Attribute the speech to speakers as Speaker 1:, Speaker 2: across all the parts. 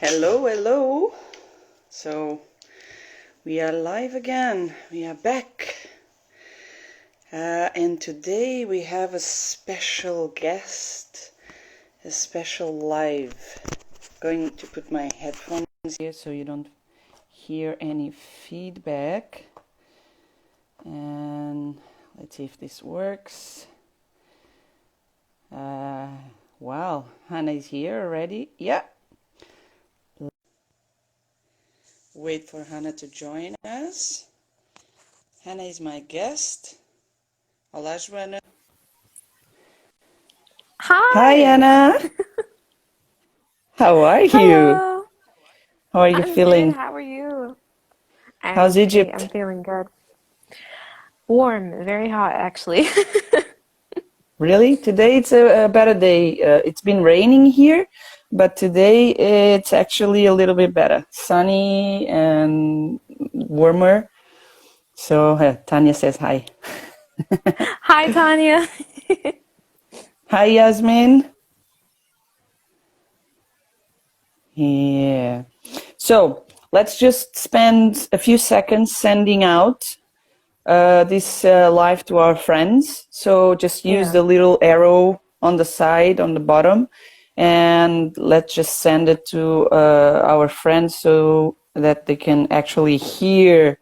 Speaker 1: Hello, hello. So we are live again. We are back. And today we have a special guest, a special live. Going to put my headphones here so you don't hear any feedback. And let's see if this works. Wow, Hana is here already. Yeah. Wait for Hana to join us. Hana is my guest. Olá, Joana. Hi,
Speaker 2: Hi.
Speaker 1: Anna. How are you?
Speaker 2: Hello.
Speaker 1: How are you
Speaker 2: I'm good.
Speaker 1: feeling?
Speaker 2: How are you? I'm
Speaker 1: How's
Speaker 2: okay. I'm
Speaker 1: Egypt?
Speaker 2: feeling good. Warm, very hot actually.
Speaker 1: Really? Today it's a better day. It's been raining here, but today it's actually a little bit better. Sunny and warmer. So Tanya says hi.
Speaker 2: Hi, Tanya.
Speaker 1: Hi, Yasmin. Yeah. So let's just spend a few seconds sending out this live to our friends. So just use
Speaker 2: Yeah.
Speaker 1: the little arrow on the side, on the bottom, and let's just send it to our friends so that they can actually hear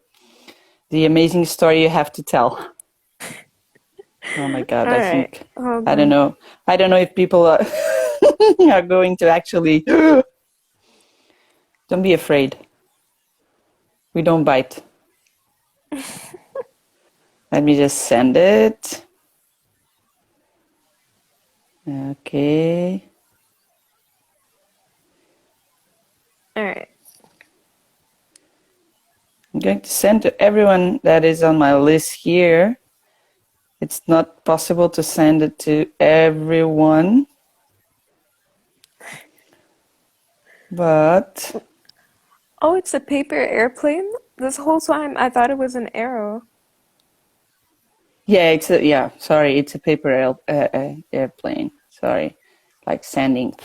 Speaker 1: the amazing story you have to tell. Oh my God,
Speaker 2: All
Speaker 1: I
Speaker 2: right.
Speaker 1: think,
Speaker 2: Hold
Speaker 1: I don't
Speaker 2: on.
Speaker 1: know. I don't know if people are, are going to actually, don't be afraid. We don't bite. Let me just send it. Okay.
Speaker 2: All right.
Speaker 1: I'm going to send to everyone that is on my list here. It's not possible to send it to everyone, but
Speaker 2: Oh, it's a paper airplane? This whole time I thought it was an arrow.
Speaker 1: yeah, sorry, it's a paper airplane. Sorry, like sending.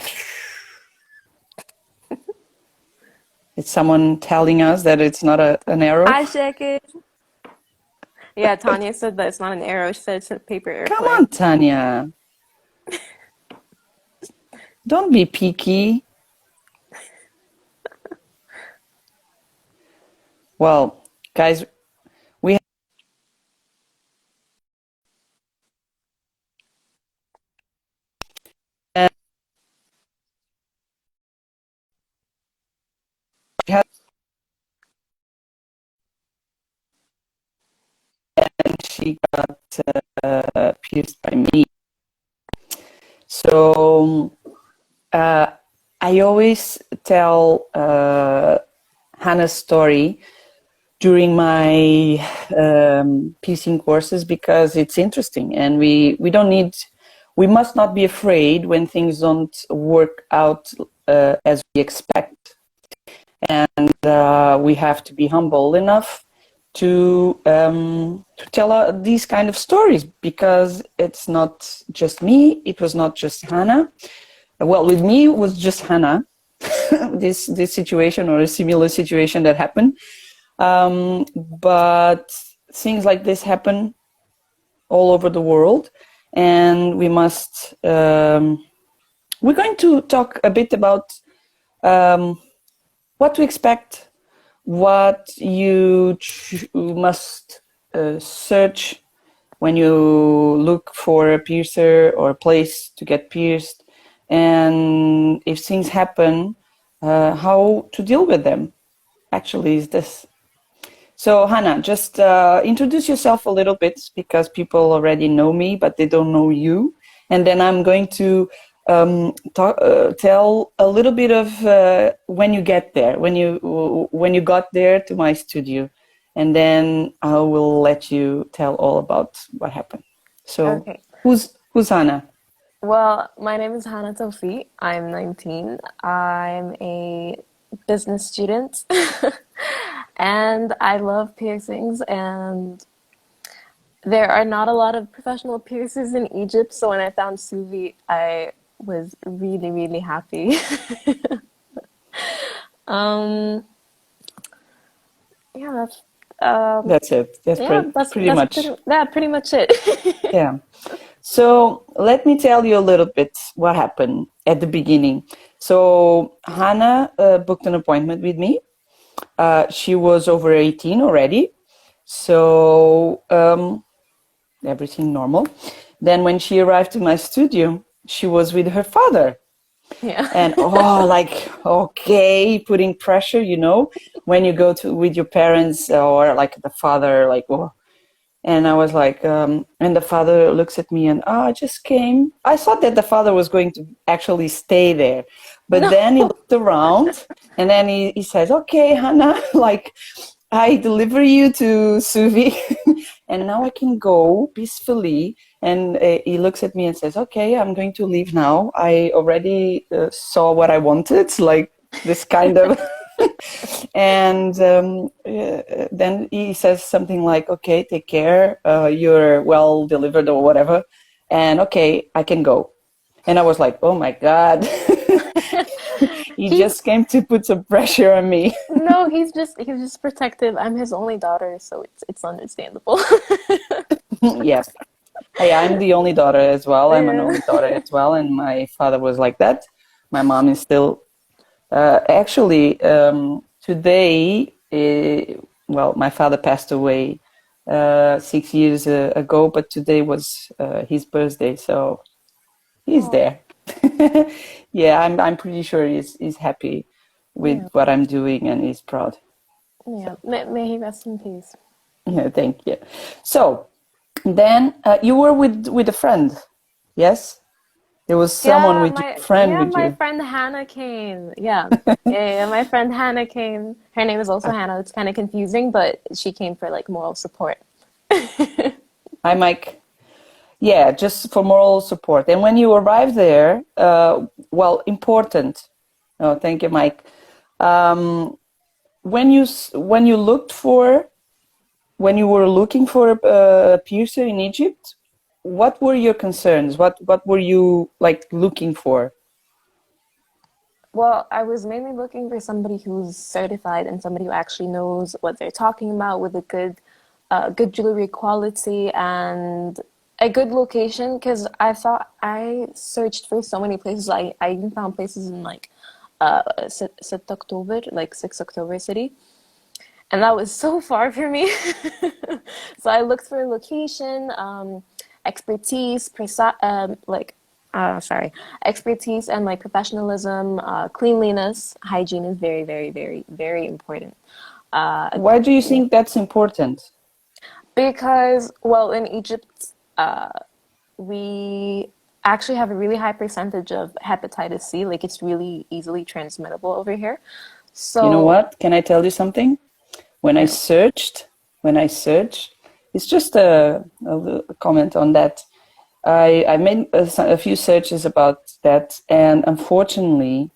Speaker 1: It's someone telling us that it's not an arrow.
Speaker 2: I check it. Yeah, Tanya said that it's not an arrow. She said it's a paper
Speaker 1: Come on,
Speaker 2: airplane.
Speaker 1: Tanya. Don't be picky. Well, guys, we have, and she got pierced by me. So I always tell Hannah's story during my piecing courses because it's interesting, and we must not be afraid when things don't work out as we expect, and we have to be humble enough to tell these kind of stories because it's not just me, it was not just Hannah. Well, with me, it was just Hannah. This situation or a similar situation that happened, but things like this happen all over the world, and we must. We're going to talk a bit about what to expect, what you must search when you look for a piercer or a place to get pierced, and if things happen, how to deal with them. Actually, is this. So, Hannah, just introduce yourself a little bit because people already know me, but they don't know you. And then I'm going to tell a little bit of when you get there, when you got there to my studio, and then I will let you tell all about what happened. So,
Speaker 2: Okay.
Speaker 1: who's Hannah?
Speaker 2: Well, my name is Hana Tawfiq. I'm 19. I'm a business student. And I love piercings, and there are not a lot of professional piercers in Egypt, so when I found Suvi, I was really, really happy. Um, yeah, that's um,
Speaker 1: That's it. That's
Speaker 2: yeah,
Speaker 1: pretty much.
Speaker 2: pretty much it.
Speaker 1: Yeah. So let me tell you a little bit what happened at the beginning. So Hannah booked an appointment with me. She was over 18 already. So everything normal. Then when she arrived to my studio, she was with her father.
Speaker 2: Yeah.
Speaker 1: And oh, like, okay, putting pressure, when you go to with your parents or like the father, like, oh, and I was like, and the father looks at me and, I just came. I thought that the father was going to actually stay there. But
Speaker 2: No.
Speaker 1: then he looked around and then he says, okay, Hannah, like, I deliver you to Suvi and now I can go peacefully. And he looks at me and says, okay, I'm going to leave now. I already saw what I wanted, like this kind of. And then he says something like, okay, take care, you're well delivered or whatever, and okay, I can go. And I was like, oh my god. He
Speaker 2: He's
Speaker 1: just came to put some pressure on me.
Speaker 2: no, he's just protective. I'm his only daughter, so it's understandable.
Speaker 1: Yes, I'm the only daughter as well. I'm an
Speaker 2: Yeah.
Speaker 1: only daughter as well, and my father was like that. My mom is still actually, today, well, my father passed away 6 years ago, but today was his birthday, so he's
Speaker 2: Oh,
Speaker 1: there. Yeah, I'm pretty sure he's happy with
Speaker 2: yeah,
Speaker 1: what I'm doing and he's proud.
Speaker 2: yeah.
Speaker 1: So,
Speaker 2: May he rest in peace.
Speaker 1: yeah, thank you. So then you were with a friend, yes? There was someone with your friend with
Speaker 2: My
Speaker 1: you.
Speaker 2: friend Hannah came. Yeah. My friend Hannah came. Her name is also Hannah. It's kind of confusing, but she came for like moral support.
Speaker 1: Hi, Mike. Yeah, just for moral support. And when you arrive there, well, important. Oh, thank you, Mike. Um, when you looked for when you were looking for a piercer in Egypt, what were your concerns? What were you like looking for?
Speaker 2: Well, I was mainly looking for somebody who's certified and somebody who actually knows what they're talking about with a good jewelry quality and a good location. Because I searched for so many places. I even found places in like 6 October, like 6 October city. And that was so far for me. So I looked for a location, expertise, sorry, expertise and like professionalism, cleanliness, hygiene is very, very, very, very important. Uh,
Speaker 1: Why do you
Speaker 2: yeah,
Speaker 1: think that's important?
Speaker 2: because well, in Egypt, we actually have a really high percentage of hepatitis C. Like it's really easily transmittable over here.
Speaker 1: You know
Speaker 2: So
Speaker 1: what? Can I tell you something? When I
Speaker 2: yeah,
Speaker 1: searched, when I searched, it's just a comment on that. I made a few searches about that, and unfortunately,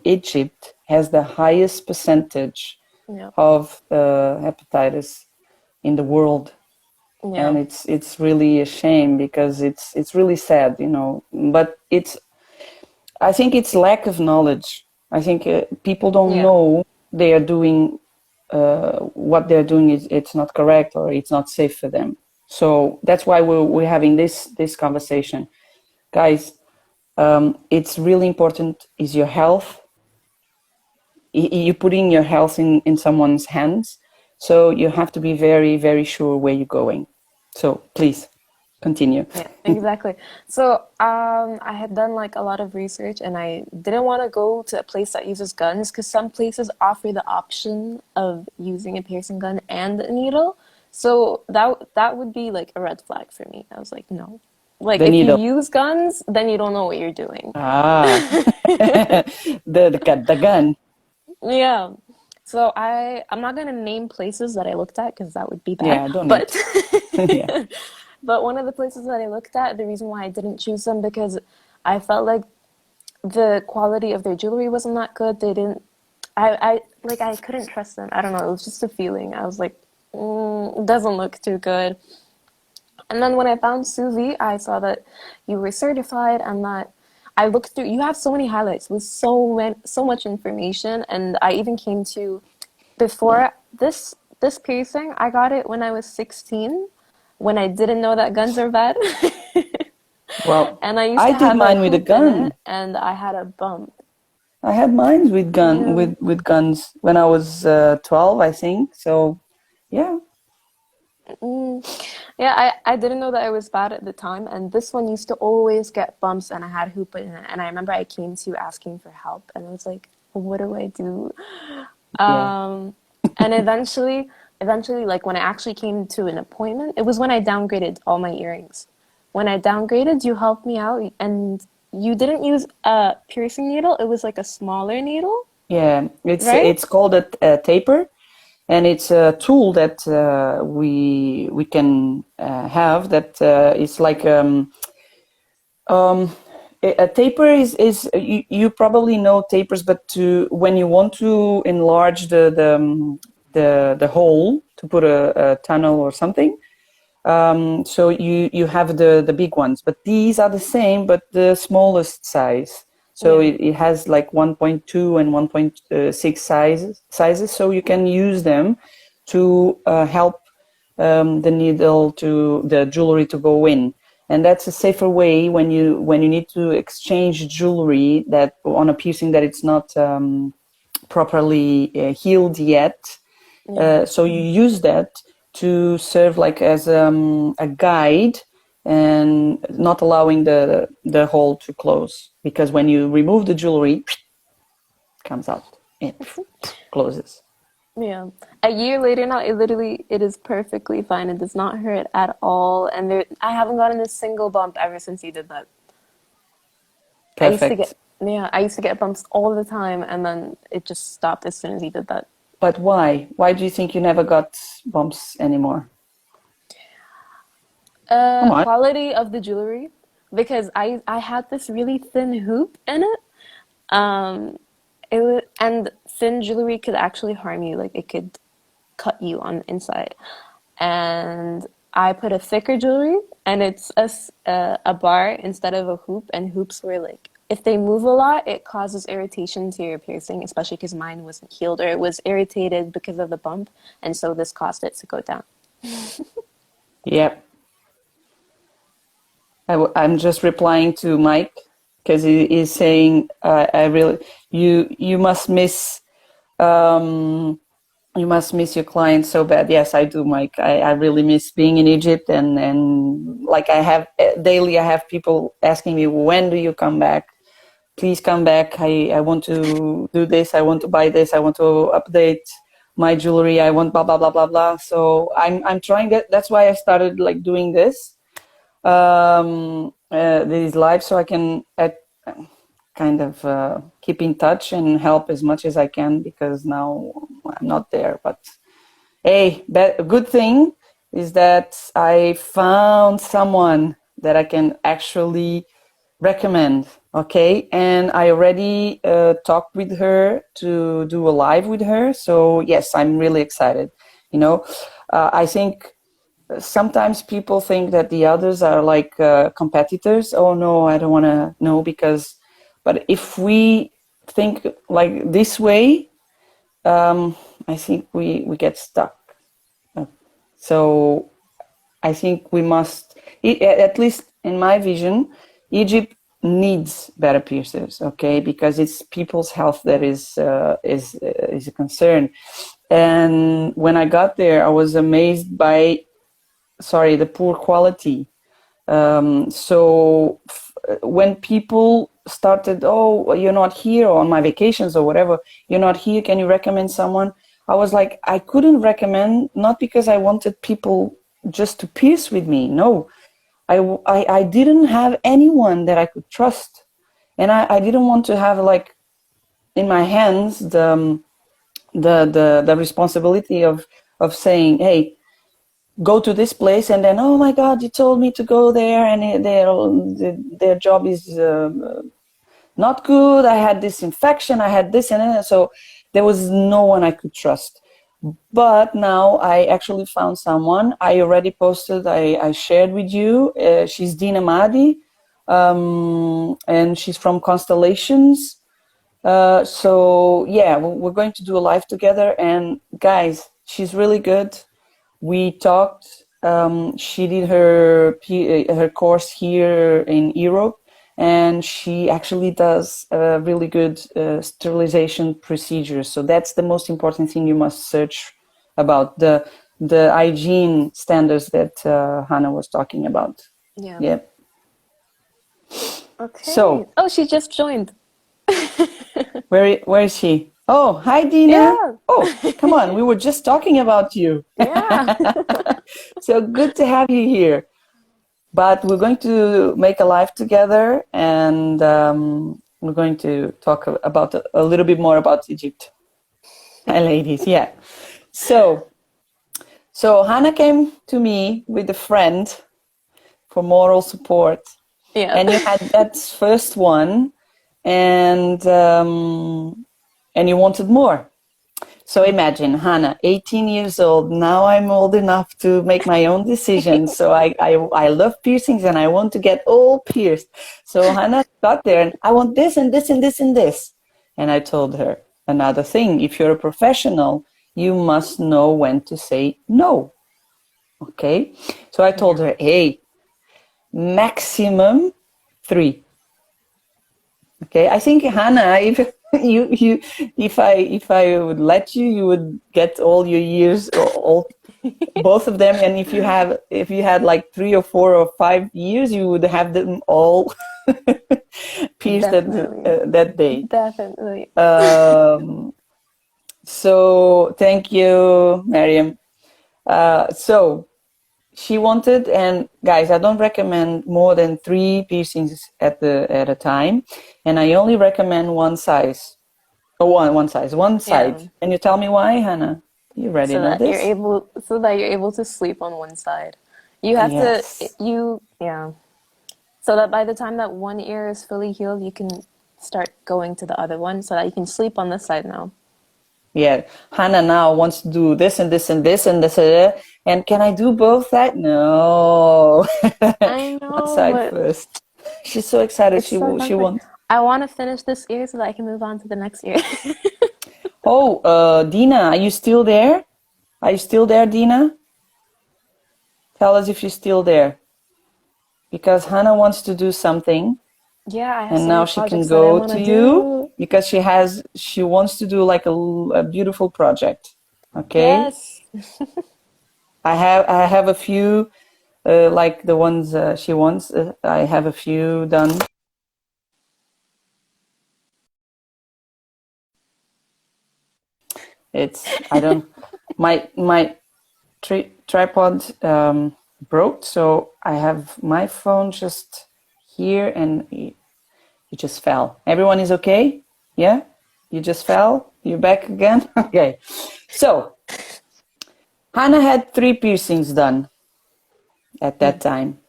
Speaker 1: Egypt has the highest percentage
Speaker 2: yeah,
Speaker 1: of hepatitis in the world,
Speaker 2: yeah,
Speaker 1: and it's really a shame because it's really sad, But I think it's lack of knowledge. I think people don't
Speaker 2: yeah.
Speaker 1: know they are doing what they're doing is it's not correct or it's not safe for them. So that's why we're having this conversation, guys. It's really important. Is your health? You're putting your health in someone's hands, so you have to be very very sure where you're going. So please continue.
Speaker 2: Yeah, exactly. So, I had done like a lot of research and I didn't want to go to a place that uses guns because some places offer the option of using a piercing gun and a needle. So that would be like a red flag for me. I was like, no. Like
Speaker 1: The
Speaker 2: if you
Speaker 1: needle.
Speaker 2: use guns, then you don't know what you're doing.
Speaker 1: Ah, the gun.
Speaker 2: Yeah. So I'm not gonna name places that I looked at because that would be bad.
Speaker 1: Yeah, don't need.
Speaker 2: But
Speaker 1: Yeah.
Speaker 2: but one of the places that I looked at, the reason why I didn't choose them because I felt like the quality of their jewelry wasn't that good. They didn't I like I couldn't trust them. I don't know, it was just a feeling. I was like, it doesn't look too good. And then when I found Suzy, I saw that you were certified and that I looked through. You have so many highlights with so much information, and I even came to before this piercing. I got it when I was 16, when I didn't know that guns are bad,
Speaker 1: Well,
Speaker 2: and I used
Speaker 1: I
Speaker 2: to
Speaker 1: did
Speaker 2: have a
Speaker 1: mine with a
Speaker 2: hoop in it,
Speaker 1: gun.
Speaker 2: and I had a bump.
Speaker 1: I had mine with
Speaker 2: Yeah.
Speaker 1: with guns when I was 12, I think. So, yeah,
Speaker 2: Mm. Yeah, I didn't know that I was bad at the time, and this one used to always get bumps, and I had hoop in it. And I remember I came to you asking for help, and I was like, "What do I do?"
Speaker 1: yeah,
Speaker 2: Um, and eventually, like when I actually came to an appointment, it was when I downgraded all my earrings. When I downgraded, you helped me out, and you didn't use a piercing needle. It was like a smaller needle,
Speaker 1: yeah.
Speaker 2: right?
Speaker 1: It's called a taper, and it's a tool that we can have that is like um, a taper is you probably know tapers, but to when you want to enlarge the hole to put a tunnel or something. So you have the big ones, but these are the same, but the smallest size. So
Speaker 2: Yeah.
Speaker 1: it has like 1.2 and 1.6 sizes. So you can use them to help the needle to the jewelry to go in, and that's a safer way when you need to exchange jewelry that on a piercing that it's not properly healed yet.
Speaker 2: Yeah.
Speaker 1: So you use that to serve like as a guide and not allowing the hole to close, because when you remove the jewelry, it comes out, it closes.
Speaker 2: Yeah. A year later now, it is perfectly fine. It does not hurt at all. And I haven't gotten a single bump ever since you did that.
Speaker 1: Perfect.
Speaker 2: I used to get bumps all the time, and then it just stopped as soon as you did that.
Speaker 1: But why do you think you never got bumps anymore? Come on.
Speaker 2: Quality of the jewelry, because I had this really thin hoop in it. Um, and thin jewelry could actually harm you. Like it could cut you on the inside. And I put a thicker jewelry, and it's a bar instead of a hoop. And hoops were like, if they move a lot, it causes irritation to your piercing, especially because mine wasn't healed or it was irritated because of the bump. And so this caused it to go down.
Speaker 1: Yep. I'm just replying to Mike because he is saying, "I really you must miss um, you must miss your clients so bad." Yes, I do, Mike. I really miss being in Egypt, and like I have daily, I have people asking me, "When do you come back? Please come back. I want to do this. I want to buy this. I want to update my jewelry. I want blah blah blah blah blah." So I'm trying that. That's why I started like doing these lives, so I can kind of keep in touch and help as much as I can, because now I'm not there. But hey, a good thing is that I found someone that I can actually recommend. Okay, and I already talked with her to do a live with her. So yes, I'm really excited. You know, I think sometimes people think that the others are like competitors. Oh no, I don't want to know because. But if we think like this way, I think we get stuck. So I think we must, at least in my vision, Egypt needs better piercers, okay? Because it's people's health that is a concern. And when I got there, I was amazed by, sorry, the poor quality. So when people started, oh, you're not here, or on my vacations or whatever, you're not here, can you recommend someone? I was like, I couldn't recommend, not because I wanted people just to pierce with me. No, I didn't have anyone that I could trust. And I didn't want to have like in my hands the responsibility of saying, hey, go to this place, and then, oh my God, you told me to go there, and their job is not good. I had this infection, I had this, and so there was no one I could trust. But now I actually found someone. I already posted, I shared with you. She's Dina Mahdi. and she's from Constellations. So yeah, we're going to do a live together. And guys, she's really good. We talked. She did her course here in Europe, and she actually does a really good sterilization procedures. So that's the most important thing you must search about, the hygiene standards that Hannah was talking about.
Speaker 2: Yeah.
Speaker 1: Yeah.
Speaker 2: Okay.
Speaker 1: So
Speaker 2: Oh, she just joined.
Speaker 1: where is she? Oh, hi, Dina.
Speaker 2: Yeah.
Speaker 1: Oh, come on. We were just talking about you.
Speaker 2: Yeah.
Speaker 1: So good to have you here. But we're going to make a live together, and we're going to talk about a little bit more about Egypt. Hi, ladies. Yeah. So, Hannah came to me with a friend for moral support,
Speaker 2: Yeah.
Speaker 1: and you had that first one, and you wanted more. So imagine, Hannah, 18 years old. Now I'm old enough to make my own decisions. So I love piercings and I want to get all pierced. So Hannah got there and I want this and this and this and this. And I told her another thing. If you're a professional, you must know when to say no. Okay. So I told
Speaker 2: Yeah.
Speaker 1: her, hey, maximum 3. Okay, I think Hannah, if if I would let you, you would get all your years, all both of them. And if you had like 3 or 4 or 5 years, you would have them all pierced
Speaker 2: Definitely.
Speaker 1: that day.
Speaker 2: Definitely.
Speaker 1: So thank you, Mariam. So she wanted, and guys, I don't recommend more than 3 piercings at a time, and I only recommend one size. Oh, one size, one
Speaker 2: Yeah.
Speaker 1: side. Can you tell me why, Hannah? You already know this.
Speaker 2: So that you're able to sleep on one side. You have to
Speaker 1: Yes.
Speaker 2: you yeah. So that by the time that one ear is fully healed, you can start going to the other one so that you can sleep on this side now.
Speaker 1: Yeah. Hannah now wants to do this and this and this and this. And can I do both that? No.
Speaker 2: I
Speaker 1: One
Speaker 2: know,
Speaker 1: side
Speaker 2: but
Speaker 1: first. She's so excited.
Speaker 2: it's so
Speaker 1: She
Speaker 2: hard.
Speaker 1: wants.
Speaker 2: I want to finish this ear so that I can move on to the next ear.
Speaker 1: Oh, Dina, are you still there? Are you still there, Dina? Tell us if you're still there. Because Hannah wants to do something,
Speaker 2: Yeah, I have
Speaker 1: and
Speaker 2: so
Speaker 1: now
Speaker 2: many
Speaker 1: she can
Speaker 2: projects that I
Speaker 1: go
Speaker 2: want
Speaker 1: to
Speaker 2: to
Speaker 1: you
Speaker 2: do.
Speaker 1: because she wants to do like a beautiful project. Okay,
Speaker 2: Yes.
Speaker 1: I have a few like the ones she wants. I have a few done. It's I don't my tripod broke, so I have my phone just here, and you just fell. Everyone is okay? Yeah? You just fell? You're back again? Okay. So, Hannah had 3 piercings done at that time.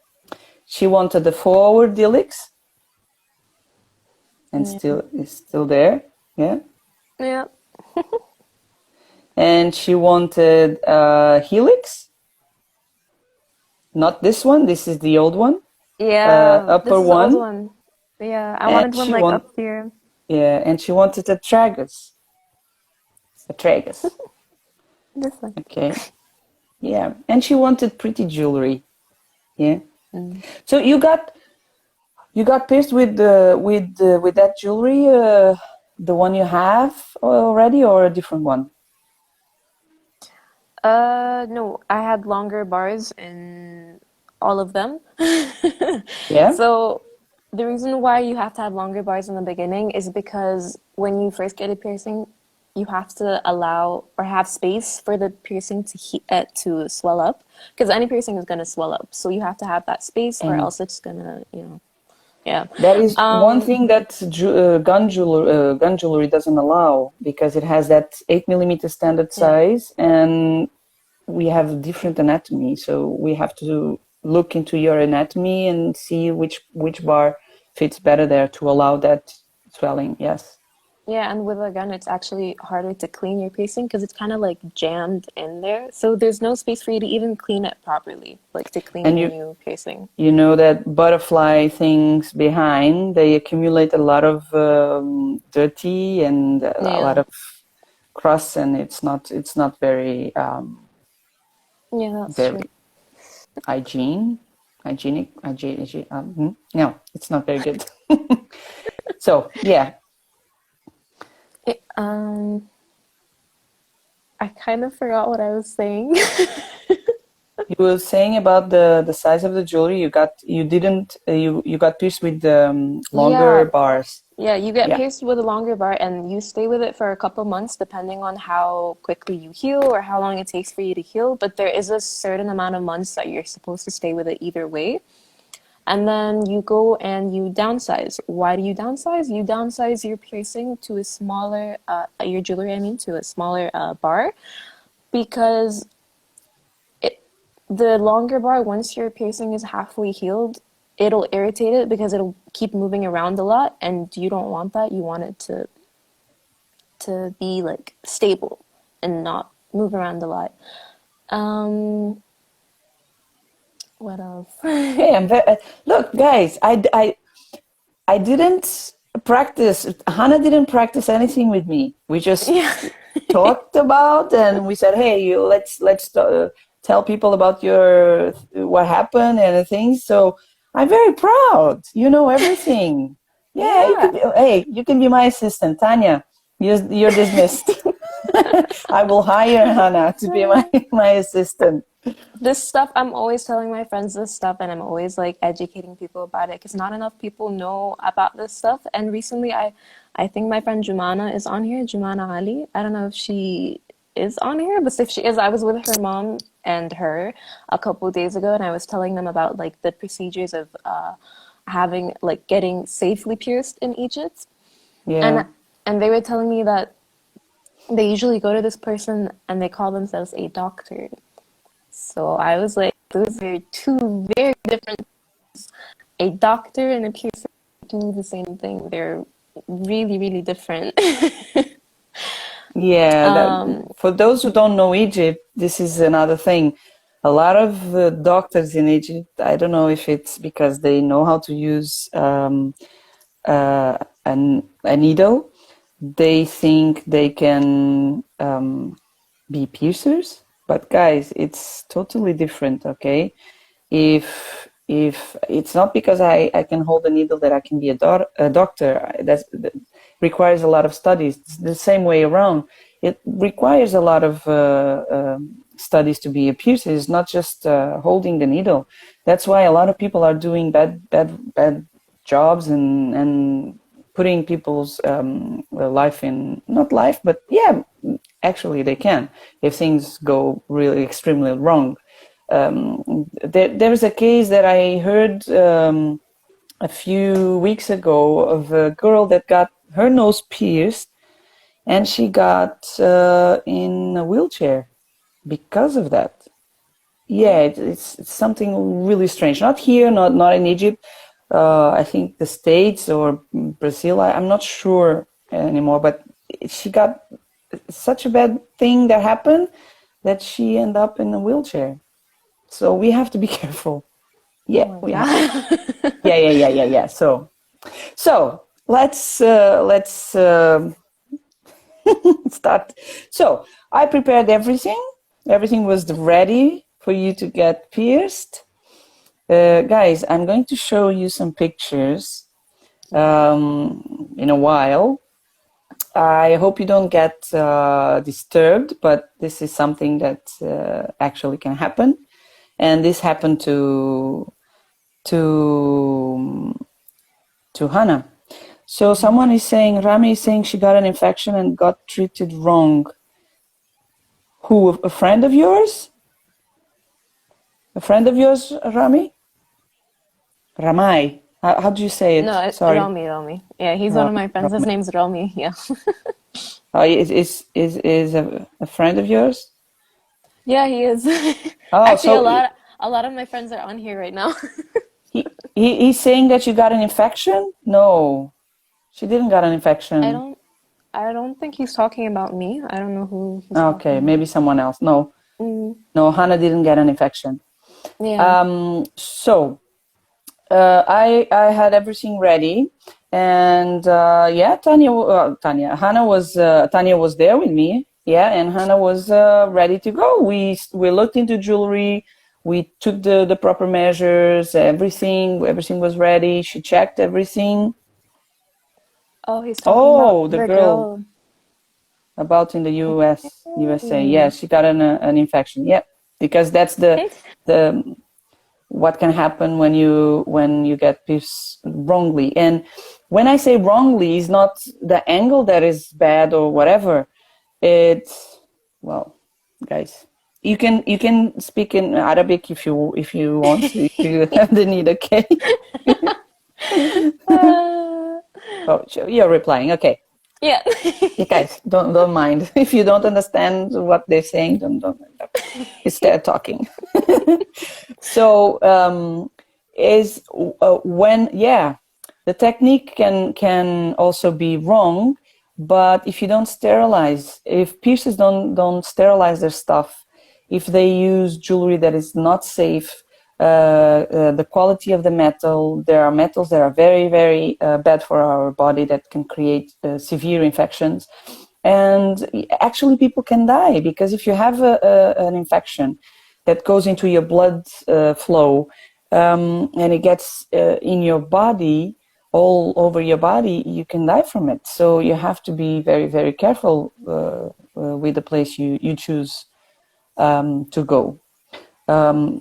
Speaker 1: She wanted the forward helix, and
Speaker 2: Yeah.
Speaker 1: still is still there. Yeah.
Speaker 2: Yeah.
Speaker 1: And she wanted helix, not this one. This is the old one,
Speaker 2: Yeah.
Speaker 1: upper
Speaker 2: This is the old
Speaker 1: one.
Speaker 2: one. Yeah, I
Speaker 1: And
Speaker 2: wanted one
Speaker 1: she
Speaker 2: like
Speaker 1: want
Speaker 2: up here.
Speaker 1: yeah, and she wanted a tragus. A tragus.
Speaker 2: This one.
Speaker 1: Okay. Yeah. And she wanted pretty jewelry. Yeah.
Speaker 2: Mm.
Speaker 1: So you got pierced with that jewelry, the one you have already, or a different one?
Speaker 2: No, I had longer bars in all of them.
Speaker 1: Yeah.
Speaker 2: So the reason why you have to have longer bars in the beginning is because when you first get a piercing, you have to allow or have space for the piercing to swell up because any piercing is going to swell up. So you have to have that space or
Speaker 1: And
Speaker 2: else it's gonna, yeah.
Speaker 1: that is one
Speaker 2: Um,
Speaker 1: thing that gun jewelry doesn't allow, because it has that 8 millimeter standard
Speaker 2: yeah.
Speaker 1: size, and we have different anatomy. So we have to look into your anatomy and see which bar fits better there to allow that swelling. Yes.
Speaker 2: Yeah, and with a gun, it's actually harder to clean your piercing because it's kind of like jammed in there. So there's no space for you to even clean it properly, like to clean
Speaker 1: And
Speaker 2: your
Speaker 1: you
Speaker 2: new piercing.
Speaker 1: you know that butterfly things behind, they accumulate a lot of dirty and a lot
Speaker 2: Yeah,
Speaker 1: of crust, and it's not very
Speaker 2: yeah, that's true.
Speaker 1: very no, it's not very good. So yeah,
Speaker 2: It, I kind of forgot what I was saying.
Speaker 1: you were saying about the size of the jewelry you didn't you got pierced with longer
Speaker 2: Yeah,
Speaker 1: bars.
Speaker 2: yeah, you get
Speaker 1: Yeah,
Speaker 2: pierced with a longer bar and you stay with it for a couple months depending on how quickly you heal or how long it takes for you to heal. But there is a certain amount of months that you're supposed to stay with it either way. And then you go and you downsize. Why do you downsize? You downsize your piercing to a smaller, your jewelry, I mean, to a smaller bar because it, the longer bar, once your piercing is halfway healed, it'll irritate it because it'll keep moving around a lot, and you don't want that. You want it to be like stable and not move around a lot. Um, what else?
Speaker 1: hey, I'm very look, guys, I didn't practice. Hannah didn't practice anything with me. We just
Speaker 2: Yeah,
Speaker 1: talked about, and we said, "Hey, let's tell people about your what happened and the things." So I'm very proud. You know everything. Yeah, you
Speaker 2: yeah.
Speaker 1: can be. Hey, you can be my assistant, Tanya. You're dismissed. I will hire Hannah to be my assistant.
Speaker 2: This stuff, I'm always telling my friends this stuff, and I'm always like educating people about it because not enough people know about this stuff. And recently, I think my friend Jumana is on here, Jumana Ali. I don't know if she is on here, but if she is, I was with her mom and her a couple days ago, and I was telling them about like the procedures of having like getting safely pierced in Egypt, and
Speaker 1: Yeah.
Speaker 2: and they were telling me that they usually go to this person and they call themselves a doctor. So I was like, those are two very different. A doctor and a piercer do the same thing. They're really, really different.
Speaker 1: Yeah, that
Speaker 2: um,
Speaker 1: for those who don't know Egypt, this is another thing. A lot of doctors in Egypt, I don't know if it's because they know how to use a needle, they think they can be piercers. But guys, it's totally different, okay? If it's not because I can hold a needle that I can be a doctor. That requires a lot of studies. It's the same way around. It requires a lot of studies to be a piercer. It's not just holding the needle. That's why a lot of people are doing bad jobs and putting people's life in, not life, but yeah, actually they can if things go really extremely wrong. There's a case that I heard a few weeks ago of a girl that got her nose pierced and she got in a wheelchair because of that. Yeah, it's something really strange. Not here, not in Egypt. I think the States or Brazil. I'm not sure anymore. But she got such a bad thing that happened that she ended up in a wheelchair. So we have to be careful.
Speaker 2: oh
Speaker 1: Yeah,
Speaker 2: my
Speaker 1: we have.
Speaker 2: God.
Speaker 1: Yeah. So let's start. So I prepared everything. Everything was ready for you to get pierced. Guys, I'm going to show you some pictures in a while. I hope you don't get disturbed, but this is something that actually can happen, and this happened to to Hana. So someone is saying, Rami is saying she got an infection and got treated wrong. Who? A friend of yours? A friend of yours, Rami? Ramai. How do you say
Speaker 2: No,
Speaker 1: it? Sorry.
Speaker 2: Romy. Yeah, he's one of my friends. His
Speaker 1: Ramai.
Speaker 2: name's Romy. Yeah.
Speaker 1: Is a friend of yours?
Speaker 2: Yeah, he is.
Speaker 1: Oh,
Speaker 2: Actually,
Speaker 1: so
Speaker 2: a lot of my friends are on here right now.
Speaker 1: he's saying that you got an infection? No, she didn't got an
Speaker 2: I
Speaker 1: infection.
Speaker 2: don't. I don't think he's talking about me. I don't know who he's
Speaker 1: Okay,
Speaker 2: talking about.
Speaker 1: maybe someone else. No,
Speaker 2: Mm,
Speaker 1: no, Hana didn't get an infection.
Speaker 2: yeah.
Speaker 1: So I had everything ready, and yeah, Tanya was there with me. Yeah, and Hana was ready to go. We looked into jewelry. We took the proper measures. Everything was ready. She checked everything.
Speaker 2: Oh, he's talking about
Speaker 1: Oh, the
Speaker 2: the
Speaker 1: girl
Speaker 2: girl.
Speaker 1: about in the USA. Yeah,
Speaker 2: Mm.
Speaker 1: she got an infection. Yeah, because that's the what can happen when you get pierced wrongly. And when I say wrongly, is not the angle that is bad or whatever. It's, well, guys, you can speak in Arabic if you want, if you have the need. Okay.
Speaker 2: Uh,
Speaker 1: Oh, you're replying. Okay.
Speaker 2: yeah.
Speaker 1: You guys, don't mind if you don't understand what they're saying. Don't. It's their talking. So is when, yeah, the technique can also be wrong, but if you don't sterilize, if piercers don't sterilize their stuff, if they use jewelry that is not safe, the quality of the metal, there are metals that are very, very bad for our body that can create severe infections. And actually, people can die because if you have an infection that goes into your blood flow, and it gets in your body, all over your body, you can die from it. So you have to be very, very careful with the place you choose to go.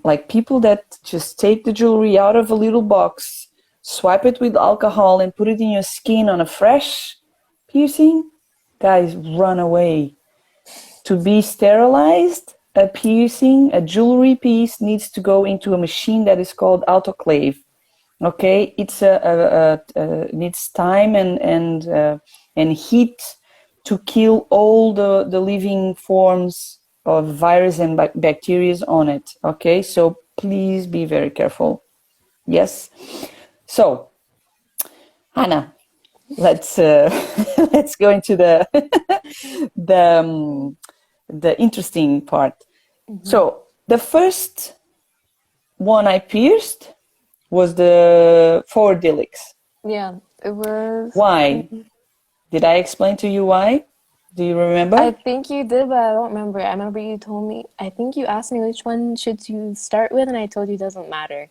Speaker 1: Like people that just take the jewelry out of a little box, swipe it with alcohol, and put it in your skin on a fresh piercing, guys, run away. To be sterilized, a piercing, a jewelry piece needs to go into a machine that is called autoclave. Okay, it's needs time and heat to kill all the living forms of virus and bacteria on it. Okay, so please be very careful. Yes. So, Hannah, let's let's go into the the interesting part.
Speaker 2: Mhm.
Speaker 1: So the first one I pierced was the forward helix.
Speaker 2: Yeah, it was.
Speaker 1: Why? Did I explain to you why? Do you
Speaker 2: I
Speaker 1: remember?
Speaker 2: think you did, but I don't remember. I remember you told me. I think you asked me which one should you start with, and I told you it doesn't matter.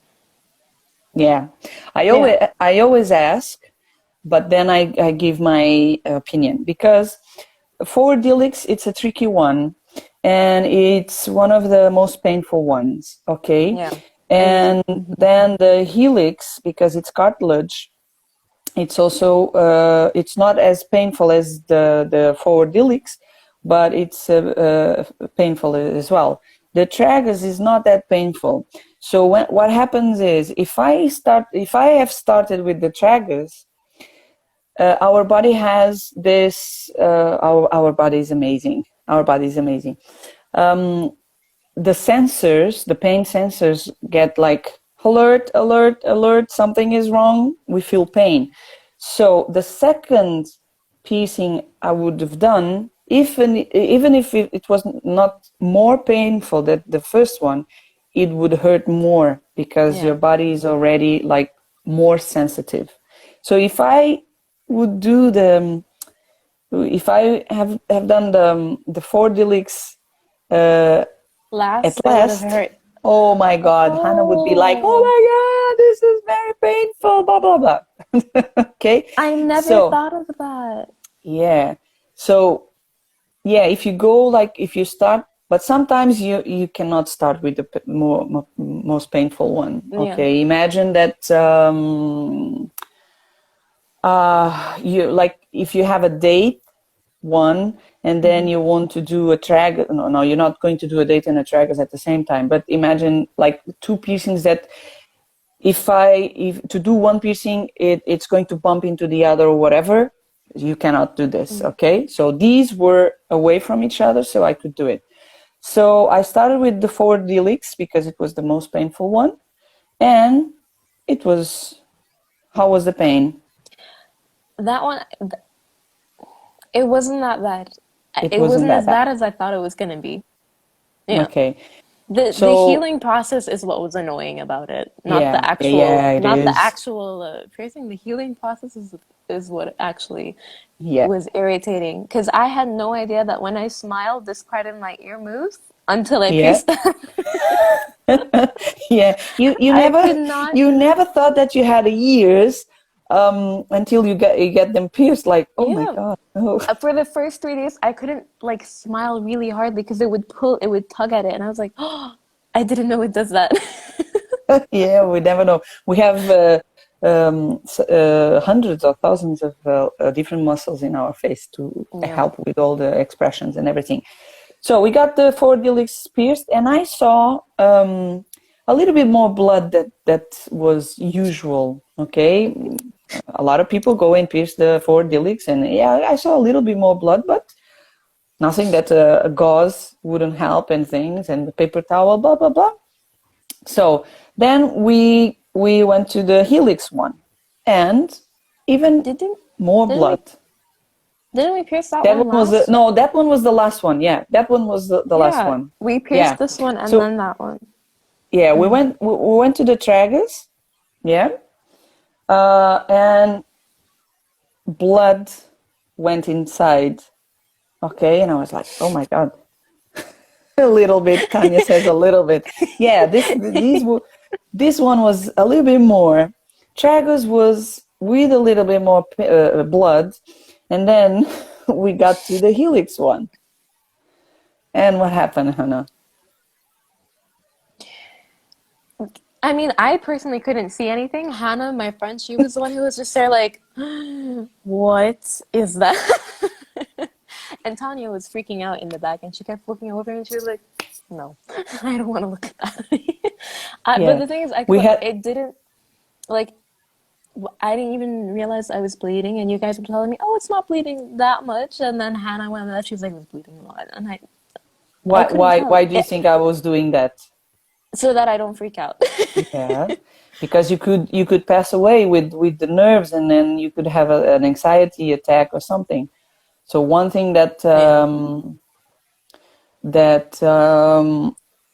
Speaker 1: Yeah,
Speaker 2: Yeah.
Speaker 1: I always ask, but then I give my opinion because forward helix, it's a tricky one, and it's one of the most painful ones. Okay,
Speaker 2: Yeah. It is.
Speaker 1: and then the helix, because it's cartilage, it's also it's not as painful as the forward helix, but it's painful as well. The tragus is not that painful. So what happens is if I have started with the tragus, our body has this. Our body is amazing. Our body is amazing. The sensors, the pain sensors, get like alert, alert, alert. Something is wrong. We feel pain. So the second piecing I would have done, even if it was not more painful than the first one, it would hurt more because
Speaker 2: Yeah.
Speaker 1: your body is already like more sensitive. So would do the if I have done the four delix at
Speaker 2: Last, it would have
Speaker 1: last,
Speaker 2: hurt.
Speaker 1: oh my God, Hannah would be like, oh
Speaker 2: Oh,
Speaker 1: my God, this is very painful, blah, blah, blah. Okay.
Speaker 2: I never
Speaker 1: So,
Speaker 2: thought of that.
Speaker 1: yeah. So, yeah, if you start, but sometimes you cannot start with the most painful one.
Speaker 2: Yeah.
Speaker 1: Okay. Imagine that, you like, if you have a date, one, and then
Speaker 2: Hmm.
Speaker 1: you want to do a tragus. No, you're not going to do a date and a tragus at the same time. But imagine like two piercings that if to do one piercing, it's going to bump into the other or whatever. You cannot do this. Okay, so these were away from each other, so I could do it. So I started with the forward helix because it was the most painful one, and it was how was the pain?
Speaker 2: That one, It wasn't that bad.
Speaker 1: It
Speaker 2: It
Speaker 1: wasn't
Speaker 2: wasn't
Speaker 1: that
Speaker 2: as
Speaker 1: bad.
Speaker 2: bad as I thought it was gonna be. Yeah.
Speaker 1: Okay.
Speaker 2: The
Speaker 1: So
Speaker 2: healing process is what was annoying about it,
Speaker 1: yeah, yeah, yeah, it
Speaker 2: not the
Speaker 1: is.
Speaker 2: actual piercing. The healing process is what actually
Speaker 1: Yeah.
Speaker 2: was irritating because I had no idea that when I smiled, this part of my ear moves until I
Speaker 1: Yeah.
Speaker 2: pierced them.
Speaker 1: Yeah.
Speaker 2: I could not.
Speaker 1: You never thought that you had ears until you get them pierced. Like, oh my
Speaker 2: Yeah,
Speaker 1: God. Oh.
Speaker 2: for the first 3 days, I couldn't like smile really hard because it would pull, it would tug at it, and I was like, oh, I didn't know it does that.
Speaker 1: Yeah, we never know. We have hundreds or thousands of different muscles in our face to
Speaker 2: Yeah.
Speaker 1: help with all the expressions and everything. So we got the four helix pierced, and I saw a little bit more blood that was usual. Okay, a lot of people go and pierce the four helix, and yeah, I saw a little bit more blood, but nothing that a gauze wouldn't help and things, and the paper towel, blah blah blah. So then we went to the helix one, and even
Speaker 2: Didn't
Speaker 1: more
Speaker 2: didn't we
Speaker 1: blood.
Speaker 2: didn't we pierce that
Speaker 1: That
Speaker 2: one
Speaker 1: one was
Speaker 2: last?
Speaker 1: no, that one was the last one. Yeah, that one was the last
Speaker 2: Yeah,
Speaker 1: one.
Speaker 2: we
Speaker 1: Yeah.
Speaker 2: pierced this one and
Speaker 1: So
Speaker 2: then that one.
Speaker 1: yeah,
Speaker 2: Mm.
Speaker 1: we went to the tragus. Yeah, and blood went inside. Okay, and I was like, oh my God, a little bit. Tanya says a little bit. Yeah, this one was a little bit more. Tragus was with a little bit more blood, and then we got to the helix one. And what happened, Hannah?
Speaker 2: I mean, I personally couldn't see anything. Hannah, my friend, she was the one who was just there like, what is that? And Tanya was freaking out in the back and she kept looking over and she was like, no, I don't want to look at that. But
Speaker 1: Yeah,
Speaker 2: the thing is,
Speaker 1: we had.
Speaker 2: it didn't, like, I didn't even realize I was bleeding and you guys were telling me, oh, it's not bleeding that much. And then Hannah went out, she was like, it was bleeding a lot. And I couldn't tell
Speaker 1: Why do you
Speaker 2: it,
Speaker 1: think I was doing that?
Speaker 2: so that I don't freak out.
Speaker 1: Yeah, because you could pass away with the nerves, and then you could have an anxiety attack or something. So one thing
Speaker 2: Yeah.
Speaker 1: that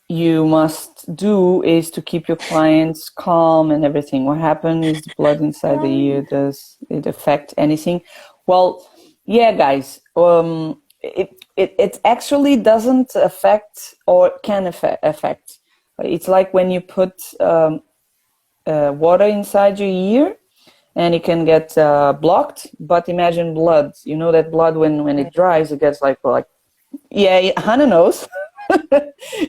Speaker 1: you must do is to keep your clients calm and everything. What happened is the blood inside the ear.
Speaker 2: Um,
Speaker 1: Does it affect anything? Well, yeah, guys. It actually doesn't affect or can affect. It's like when you put water inside your ear and it can get blocked. But imagine blood. You know that blood when it dries, it gets like yeah, Hannah knows.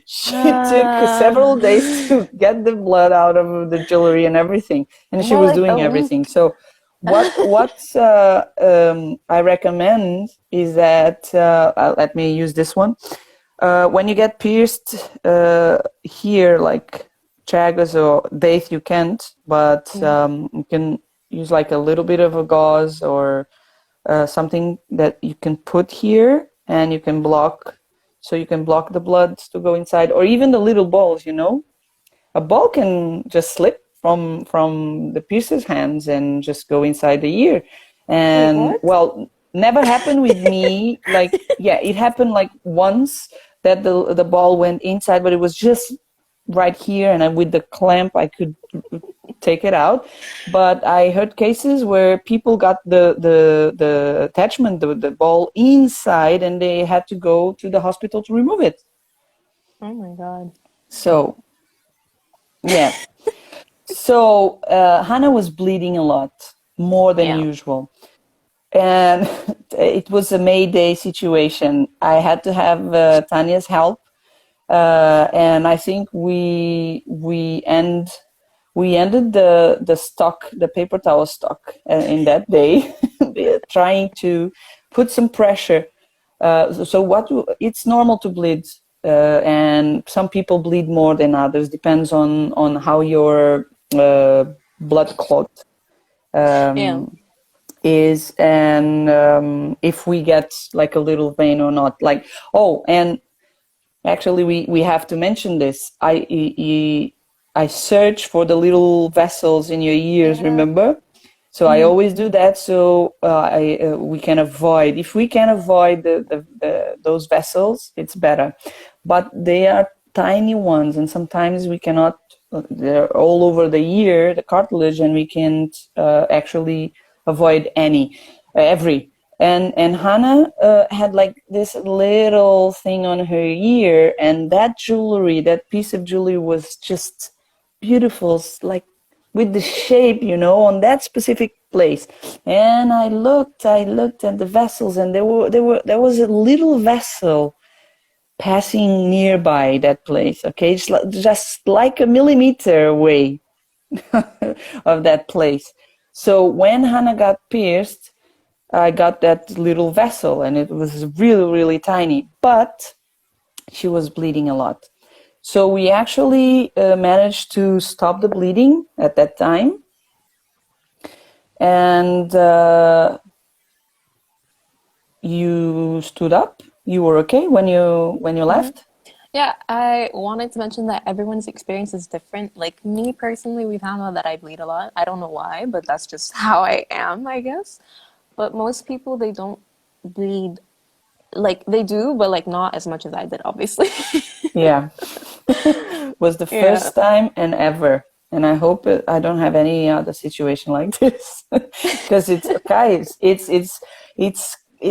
Speaker 1: She took several days to get the blood out of the jewelry and everything, and she
Speaker 2: more
Speaker 1: was
Speaker 2: like a
Speaker 1: doing everything.
Speaker 2: week.
Speaker 1: So, what I recommend is that let me use this one. When you get pierced here, like tragus or daith, you can't, but
Speaker 2: Yeah.
Speaker 1: you can use like a little bit of a gauze or something that you can put here and you can block, so you can block the blood to go inside, or even the little balls, a ball can just slip from the piercer's hands and just go inside the ear.
Speaker 2: Wait,
Speaker 1: And
Speaker 2: what?
Speaker 1: well, never happened with me. Like, yeah, it happened like once that the ball went inside, but it was just right here, and with the clamp I could take it out. But I heard cases where people got the attachment, the ball inside, and they had to go to the hospital to remove it.
Speaker 2: Oh my God.
Speaker 1: So yeah. So Hannah was bleeding a lot, more than
Speaker 2: Yeah.
Speaker 1: usual. And it was a Mayday situation. I had to have Tanya's help. And I think we ended the stock, the paper towel stock, in that day, trying to put some pressure. So it's normal to bleed, and some people bleed more than others. Depends on how your blood clot
Speaker 2: Yeah.
Speaker 1: is, and if we get like a little vein or not. Like, oh, and actually, we have to mention this. I search for the little vessels in your ears,
Speaker 2: Yeah.
Speaker 1: remember? So I
Speaker 2: Hmm.
Speaker 1: always do that so we can avoid, if we can avoid those vessels, it's better. But they are tiny ones, and sometimes we cannot, they're all over the ear, the cartilage, and we can't actually avoid every. And Hannah had like this little thing on her ear, and that jewelry, that piece of jewelry was just beautiful, like with the shape, on that specific place. And I looked at the vessels, and there was a little vessel passing nearby that place. Okay, just like a millimeter away of that place. So when Hannah got pierced, I got that little vessel, and it was really, really tiny, but she was bleeding a lot. So we actually managed to stop the bleeding at that time, and you stood up. You were okay when you
Speaker 2: Hmm.
Speaker 1: left.
Speaker 2: Yeah, I wanted to mention that everyone's experience is different. Like me personally, we found out that I bleed a lot. I don't know why, but that's just how I am, I guess. But most people, they don't bleed. Like they do, but like not as much as I did, obviously.
Speaker 1: Yeah, was the
Speaker 2: Yeah.
Speaker 1: first time and ever. And I hope I don't have any other situation like this, because it's guys, it's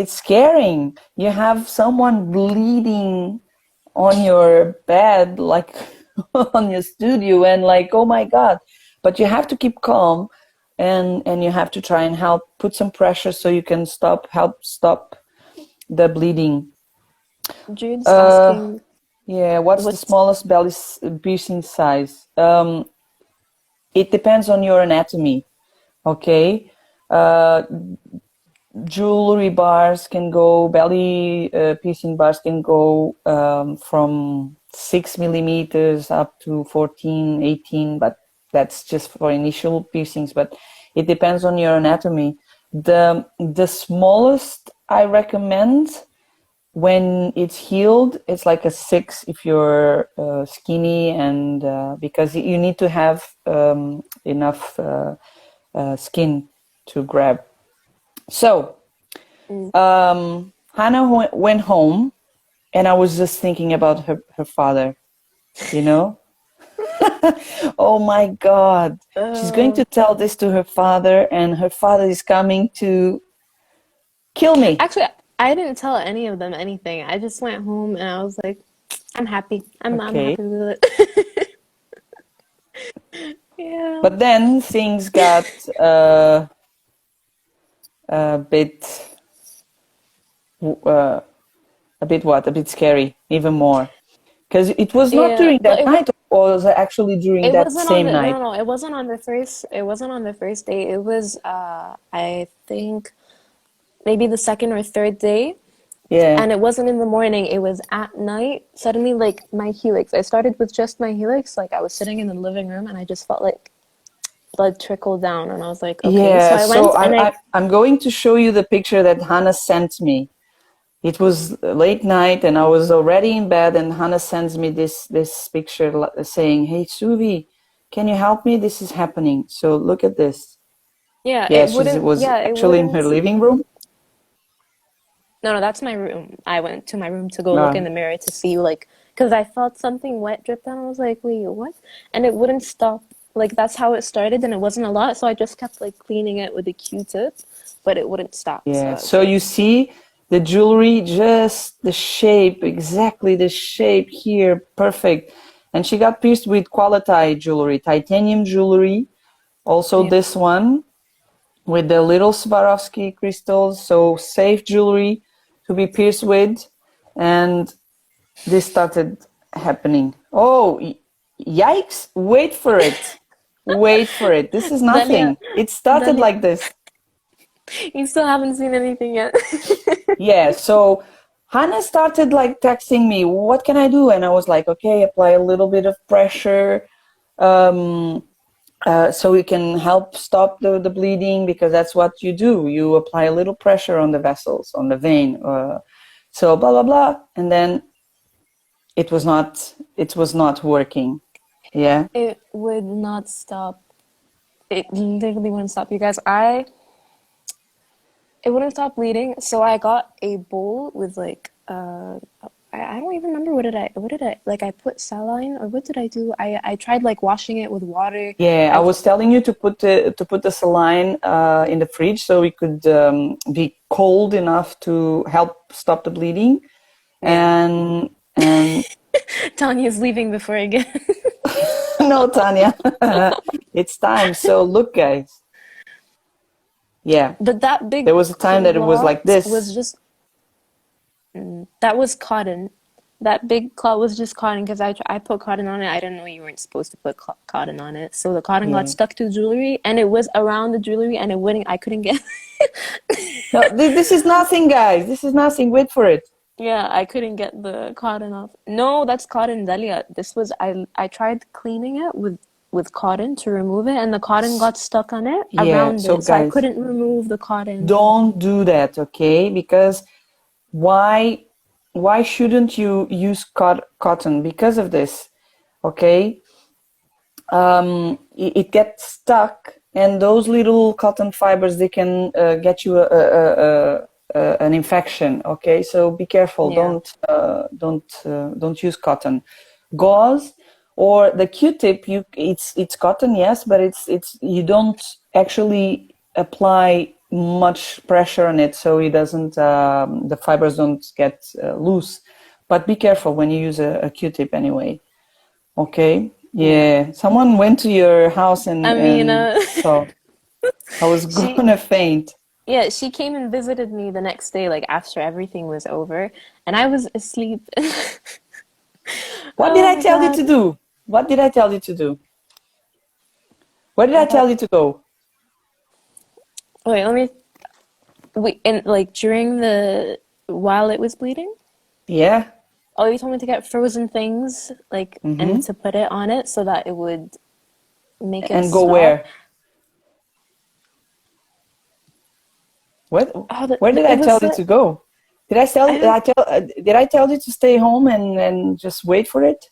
Speaker 1: scaring. You have someone bleeding on your bed, like on your studio, and like, oh my god. But you have to keep calm, and you have to try and help put some pressure so you can help stop the bleeding.
Speaker 2: Jude's
Speaker 1: uh
Speaker 2: asking
Speaker 1: yeah, what's the
Speaker 2: what's
Speaker 1: smallest belly piercing size? It depends on your anatomy. Okay. uh Jewelry bars can go, belly piercing bars can go from 6 millimeters up to 14, 18, but that's just for initial piercings. But it depends on your anatomy. The smallest I recommend when it's healed, it's like a 6 if you're skinny, and because you need to have enough skin to grab. So
Speaker 2: mm,
Speaker 1: Hannah went home, and I was just thinking about her father, you know? Oh my God. She's going
Speaker 2: uh
Speaker 1: to tell this to her father, and her father is coming to kill me.
Speaker 2: actually I didn't tell any of them anything. I just went home and I was like, I'm happy. I'm
Speaker 1: Okay.
Speaker 2: happy with it. Yeah.
Speaker 1: But then things got a bit, uh, a bit what? A bit scary, even more. Because it was not
Speaker 2: Yeah.
Speaker 1: during
Speaker 2: But
Speaker 1: that night, or was it actually during
Speaker 2: it
Speaker 1: that
Speaker 2: wasn't on
Speaker 1: same
Speaker 2: the
Speaker 1: night?
Speaker 2: no, no, it wasn't on the first, it wasn't on the first day. It was I think maybe the second or third day.
Speaker 1: Yeah.
Speaker 2: And it wasn't in the morning, it was at night. Suddenly, like my helix, I started with just my helix. Like I was sitting in the living room and I just felt like blood trickle down. And I was like, okay. So
Speaker 1: Yeah,
Speaker 2: I
Speaker 1: so
Speaker 2: went and
Speaker 1: I'm going to show you the picture that Hannah sent me. It was late night, and I was already in bed, and Hannah sends me this picture saying, "Hey Suvi, can you help me? This is happening." So look at this.
Speaker 2: yeah,
Speaker 1: Yeah, it was
Speaker 2: it
Speaker 1: actually in her
Speaker 2: wouldn't.
Speaker 1: living room.
Speaker 2: No, no, that's my room. I went to my room to go look in
Speaker 1: Uh,
Speaker 2: the mirror to see, like, because I felt something wet drip down. I was like, wait, what? And it wouldn't stop. Like, that's how it started, and it wasn't a lot. So I just kept, like, cleaning it with a Q-tip, but it wouldn't stop. So
Speaker 1: yeah,
Speaker 2: I was
Speaker 1: so
Speaker 2: like,
Speaker 1: you see the jewelry, just the shape, exactly the shape here, perfect. And she got pierced with quality jewelry, titanium jewelry. Also,
Speaker 2: yeah.
Speaker 1: this one with the little Swarovski crystals, so safe jewelry to be pierced with. And this started happening. Oh, yikes! Wait for it. Wait for it. This is
Speaker 2: Delia,
Speaker 1: nothing. It started
Speaker 2: Delia,
Speaker 1: like this.
Speaker 2: you still haven't seen anything yet.
Speaker 1: Yeah, so Hannah started like texting me, what can I do? And I was like, okay, apply a little bit of pressure. Um, so we can help stop the bleeding, because that's what you do. You apply a little pressure on the vessels, on the vein. So blah blah blah, and then it was not working. Yeah,
Speaker 2: It would not stop. it literally wouldn't stop. You guys, it wouldn't stop bleeding. So I got a bowl with like I don't even remember what did I like I put saline or what did I do? I tried like washing it with water.
Speaker 1: Yeah, I
Speaker 2: I
Speaker 1: was telling you to put the saline in the fridge so it could be cold enough to help stop the bleeding.
Speaker 2: yeah.
Speaker 1: And
Speaker 2: Tanya's leaving before I get
Speaker 1: no, Tanya, it's time. So look, guys. Yeah,
Speaker 2: but that big
Speaker 1: there was a time that it was like
Speaker 2: clot
Speaker 1: this.
Speaker 2: was just that was cotton. That big clot was just cotton because I put cotton on it. I didn't know you weren't supposed to put cotton on it. So the cotton got
Speaker 1: Yeah.
Speaker 2: stuck to jewelry and it was around the jewelry and it wouldn't, I couldn't get,
Speaker 1: No, this is nothing, guys. This is nothing. Wait for it.
Speaker 2: yeah, I couldn't get the cotton off. No, that's cotton, Delia. This was, I tried cleaning it with cotton to remove it and the cotton got stuck on it
Speaker 1: Yeah.
Speaker 2: around
Speaker 1: So,
Speaker 2: it. So I
Speaker 1: guys,
Speaker 2: couldn't remove the cotton.
Speaker 1: don't do that, okay? Because why why shouldn't you use cotton? Because of this, okay? It gets stuck, and those little cotton fibers they can get you an infection. Okay, so be careful.
Speaker 2: Yeah.
Speaker 1: Don't use cotton, gauze, or the Q-tip. It's cotton, yes, but it's you don't actually apply much pressure on it, so it doesn't the fibers don't get loose. But be careful when you use a Q-tip anyway. Okay.
Speaker 2: Yeah.
Speaker 1: Yeah. Someone went to your house
Speaker 2: I mean,
Speaker 1: and saw. I was
Speaker 2: she
Speaker 1: gonna faint.
Speaker 2: Yeah, she came and visited me the next day, like after everything was over, and I was asleep.
Speaker 1: What did
Speaker 2: Oh
Speaker 1: I
Speaker 2: my
Speaker 1: tell you to
Speaker 2: God.
Speaker 1: do? What did I tell you to do? Where did I tell
Speaker 2: What?
Speaker 1: you to go?
Speaker 2: Wait, let me. Wait, and like during while it was bleeding?
Speaker 1: Yeah.
Speaker 2: Oh, you told me to get frozen things, like, and
Speaker 1: Mm-hmm.
Speaker 2: to put it on it so that it would make it
Speaker 1: And go
Speaker 2: stop.
Speaker 1: where? What?
Speaker 2: Oh,
Speaker 1: Where did I
Speaker 2: it
Speaker 1: tell
Speaker 2: was
Speaker 1: you to go?
Speaker 2: I don't.
Speaker 1: Did I tell you to stay home and just wait for it?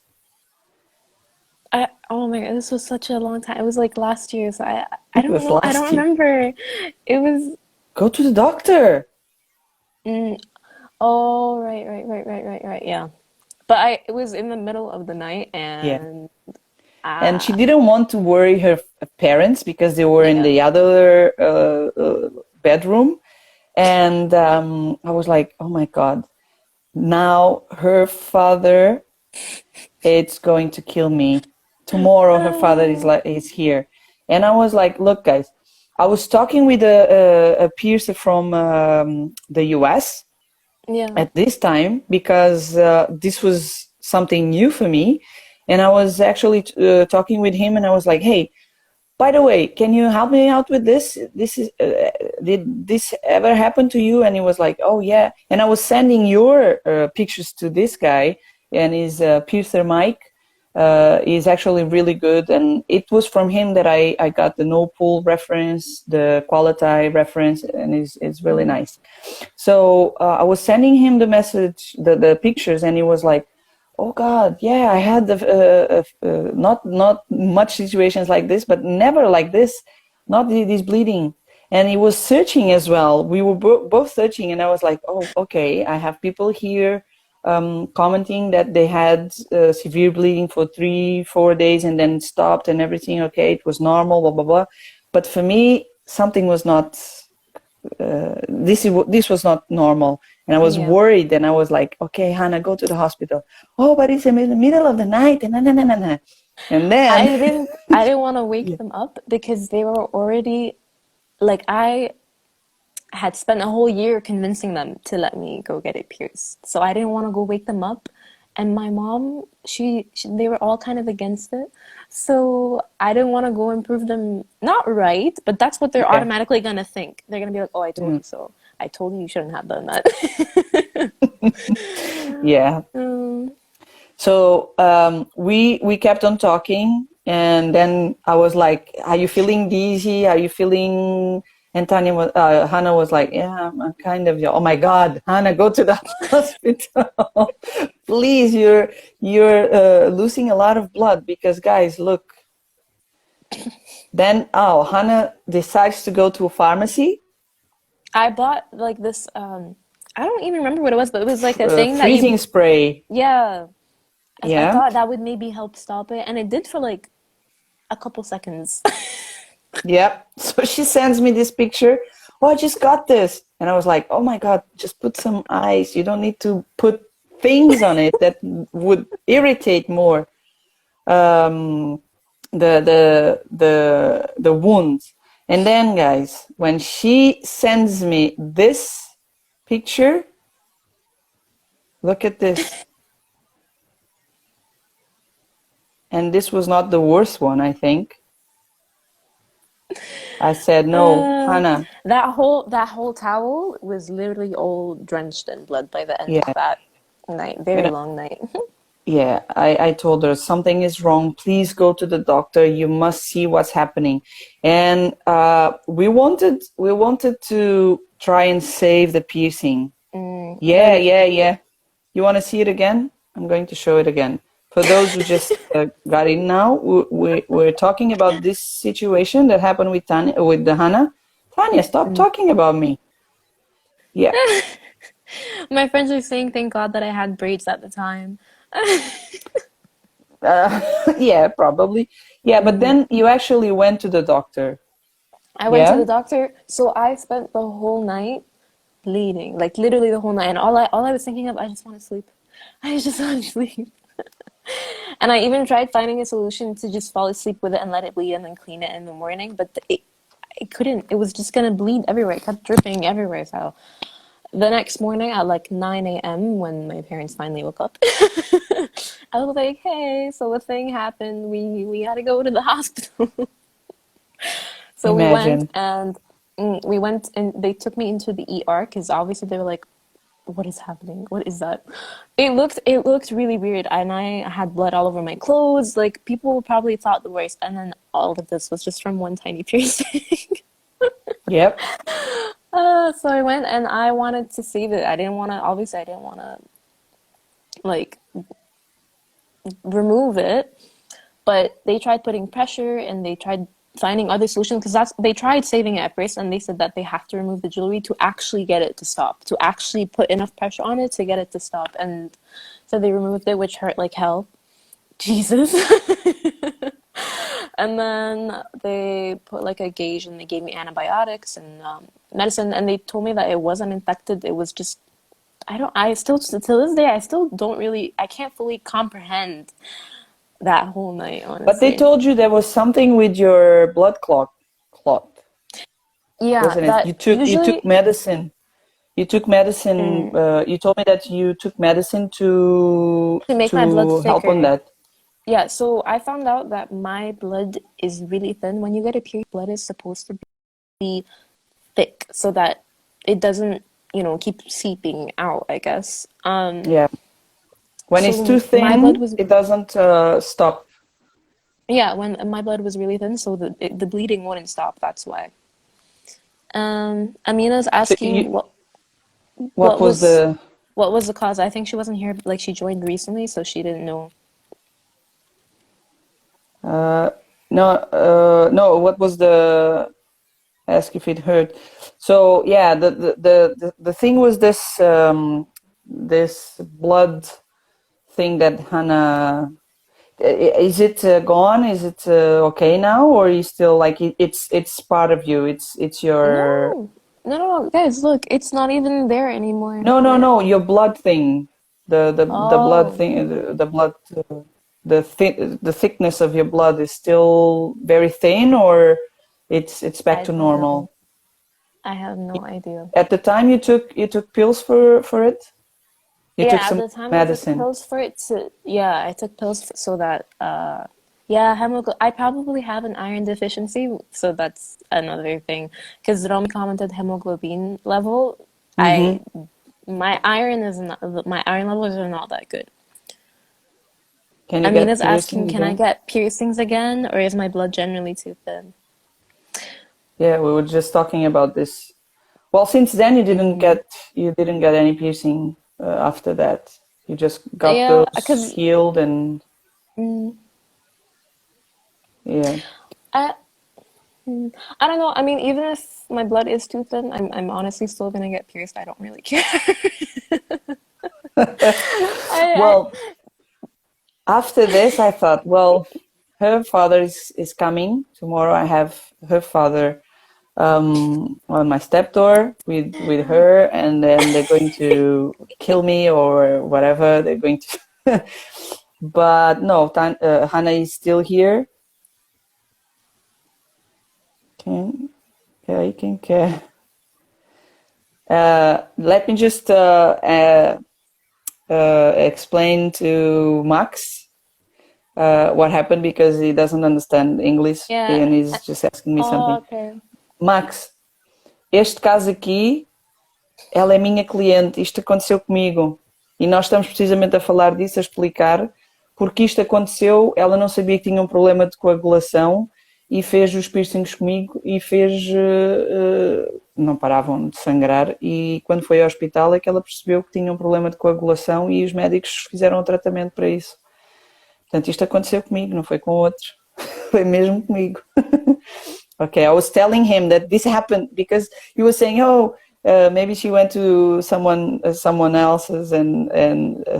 Speaker 2: Oh my God, this was such a long time. It was like last year, so I
Speaker 1: It
Speaker 2: don't
Speaker 1: was
Speaker 2: know. I don't
Speaker 1: last year.
Speaker 2: remember. It was.
Speaker 1: Go to the doctor.
Speaker 2: Mm, oh, right. Yeah. But it was in the middle of the night
Speaker 1: Yeah.
Speaker 2: and
Speaker 1: And she
Speaker 2: uh
Speaker 1: didn't want to worry her parents because they were in
Speaker 2: yeah.
Speaker 1: the other bedroom. And I was like, oh my God, now her father, it's going to kill me. Tomorrow her father is here. And I was like, look, guys, I was talking with a piercer from the US
Speaker 2: Yeah.
Speaker 1: at this time because this was something new for me. And I was actually talking with him and I was like, hey, by the way, can you help me out with this? Did this ever happen to you? And he was like, oh yeah. And I was sending your pictures to this guy, and his piercer Mike is actually really good. And it was from him that I got the no pull reference, the quality reference, and it's really
Speaker 2: Mm.
Speaker 1: nice. So I was sending him the message, the pictures, and he was like, "Oh God, yeah, I had not much situations like this, but never like this, not this bleeding." And he was searching as well. We were both searching, and I was like, "Oh, okay. I have people here commenting that they had severe bleeding for 3 4 days and then stopped and everything. Okay, it was normal, blah blah blah." But for me, something was not this was not normal, and I was
Speaker 2: Yeah.
Speaker 1: worried, and I was like, okay, Hannah, go to the hospital. Oh, but it's in the middle of the night, and and then
Speaker 2: I didn't want to wake
Speaker 1: yeah.
Speaker 2: them up because they were already like I had spent a whole year convincing them to let me go get it pierced. So I didn't want to go wake them up. And my mom, they were all kind of against it. So I didn't want to go and prove them not right, but that's what they're
Speaker 1: Yeah.
Speaker 2: automatically gonna think. They're gonna be like, "Oh, I told
Speaker 1: Mm.
Speaker 2: you so. I told you you shouldn't have done that."
Speaker 1: Yeah.
Speaker 2: Mm,
Speaker 1: So we kept on talking, and then I was like, "Are you feeling dizzy? Are you feeling?" And Hannah was like, "Yeah, I'm kind of." Oh my God, Hannah, go to the hospital, please. You're losing a lot of blood because, guys, look, Then, oh, Hannah decides to go to a pharmacy,
Speaker 2: I bought like this I don't even remember what it was, but it was like a thing that you
Speaker 1: freezing spray.
Speaker 2: yeah. I
Speaker 1: Yeah.
Speaker 2: thought that would maybe help stop it, and it did for like a couple seconds.
Speaker 1: Yep. So she sends me this picture. Oh, I just got this. And I was like, oh my God, just put some ice. You don't need to put things on it that would irritate more um, the wounds. And then, guys, when she sends me this picture, look at this. And this was not the worst one, I think. I said, no,
Speaker 2: Uh,
Speaker 1: Hannah.
Speaker 2: that whole towel was literally all drenched in blood by the end of
Speaker 1: Yeah.
Speaker 2: that night. Very long night.
Speaker 1: Yeah, I told her something is wrong. Please go to the doctor. You must see what's happening. And we wanted to try and save the piercing. Yeah,
Speaker 2: But
Speaker 1: yeah, yeah. You want to see it again? I'm going to show it again. For those who just got in now, we're talking about this situation that happened with Tanya, with the Hannah. Tanya, stop talking about me. Yeah.
Speaker 2: my friends are saying, thank God that I had braids at the time.
Speaker 1: Uh, yeah, probably. Yeah, but then you actually went to the doctor.
Speaker 2: I went to
Speaker 1: Yeah?
Speaker 2: the doctor, so I spent the whole night bleeding, like literally the whole night. And all I was thinking of, I just want to sleep. I just want to sleep. And I even tried finding a solution to just fall asleep with it and let it bleed and then clean it in the morning, but it couldn't. It was just gonna bleed everywhere. It kept dripping everywhere. So the next morning at like 9 a.m. when my parents finally woke up, I was like, "Hey, so a thing happened. We had to go to the hospital." So we went
Speaker 1: Imagine.
Speaker 2: and we went and they took me into the ER because obviously they were like, "What is happening? What is that?" It looked really weird, and I had blood all over my clothes. Like people probably thought the worst, and then all of this was just from one tiny piercing.
Speaker 1: Yep.
Speaker 2: So I went and I wanted to save it. I didn't want to. Obviously, I didn't want to like remove it, but they tried putting pressure and they tried finding other solutions because they tried saving it at first and they said that they have to remove the jewelry to actually get it to stop, to actually put enough pressure on it to get it to stop. And so they removed it, which hurt like hell. Jesus. And then they put like a gauge and they gave me antibiotics and medicine, and they told me that it wasn't infected. It was just I still to this day I still don't really I can't fully comprehend that whole night,
Speaker 1: But they
Speaker 2: honestly.
Speaker 1: told you there was something with your blood clot,
Speaker 2: Yeah,
Speaker 1: wasn't it?
Speaker 2: that
Speaker 1: You took
Speaker 2: usually
Speaker 1: medicine. You took medicine.
Speaker 2: mm,
Speaker 1: You told me that you took medicine to
Speaker 2: to make my blood
Speaker 1: help on
Speaker 2: thicker.
Speaker 1: that.
Speaker 2: Yeah, so I found out that my blood is really thin. When you get a period, blood is supposed to be thick so that it doesn't, keep seeping out, I guess.
Speaker 1: Yeah. When it's too
Speaker 2: So my blood
Speaker 1: thin,
Speaker 2: was,
Speaker 1: it doesn't stop.
Speaker 2: yeah, when my blood was really thin, so the bleeding wouldn't stop. That's why. Amina's
Speaker 1: So
Speaker 2: asking
Speaker 1: you,
Speaker 2: what
Speaker 1: what was
Speaker 2: was
Speaker 1: the
Speaker 2: what was the cause. I think she wasn't here, like she joined recently, so she didn't know.
Speaker 1: uh, no no? What was the ask if it hurt? So yeah, the thing was this blood thing that Hannah. Is it gone? Is it okay now, or are you still like it's part of you? It's your
Speaker 2: No, no, guys, look, it's not even there anymore.
Speaker 1: no no no your blood thing, the blood
Speaker 2: Oh,
Speaker 1: thing, the blood, the thickness of your blood is still very thin, or it's back
Speaker 2: I
Speaker 1: to
Speaker 2: don't know.
Speaker 1: normal.
Speaker 2: I have no idea.
Speaker 1: At the time you took pills for it. You
Speaker 2: Yeah,
Speaker 1: took
Speaker 2: at
Speaker 1: some
Speaker 2: the time I took
Speaker 1: medicine.
Speaker 2: pills for it to, yeah, I took pills so that, yeah, I probably have an iron deficiency, so that's another thing. Because Romy commented hemoglobin level, I,
Speaker 1: Hmm.
Speaker 2: my iron levels are not that good.
Speaker 1: Can you get
Speaker 2: Amina's asking,
Speaker 1: piercings
Speaker 2: can I
Speaker 1: again?
Speaker 2: get piercings again, or is my blood generally too thin?
Speaker 1: Yeah, we were just talking about this. Well, since then you didn't get any piercing after that. You just got
Speaker 2: Yeah,
Speaker 1: those
Speaker 2: because
Speaker 1: healed and yeah.
Speaker 2: I I don't know. I mean, even if my blood is too thin, I'm honestly still gonna get pierced. I don't really care. I
Speaker 1: Well, after this, I thought, well, her father is coming tomorrow. I have her father on my stepdaughter with her, and then they're going to kill me or whatever. They're going to. But no, Hannah is still here. Can can. Let me just explain to Max what happened because he doesn't understand English
Speaker 2: yeah.
Speaker 1: and he's just asking me
Speaker 2: Oh,
Speaker 1: something.
Speaker 2: okay.
Speaker 1: Max, este caso aqui, ela é minha cliente, isto aconteceu comigo. E nós estamos precisamente a falar disso, a explicar porque isto aconteceu, ela não sabia que tinha um problema de coagulação e fez os piercings comigo e fez... não paravam de sangrar e quando foi ao hospital é que ela percebeu que tinha um problema de coagulação e os médicos fizeram o tratamento para isso. Portanto, isto aconteceu comigo, não foi com outros. Foi mesmo comigo. Okay, I was telling him that this happened because he was saying, "Oh, maybe she went to someone else's and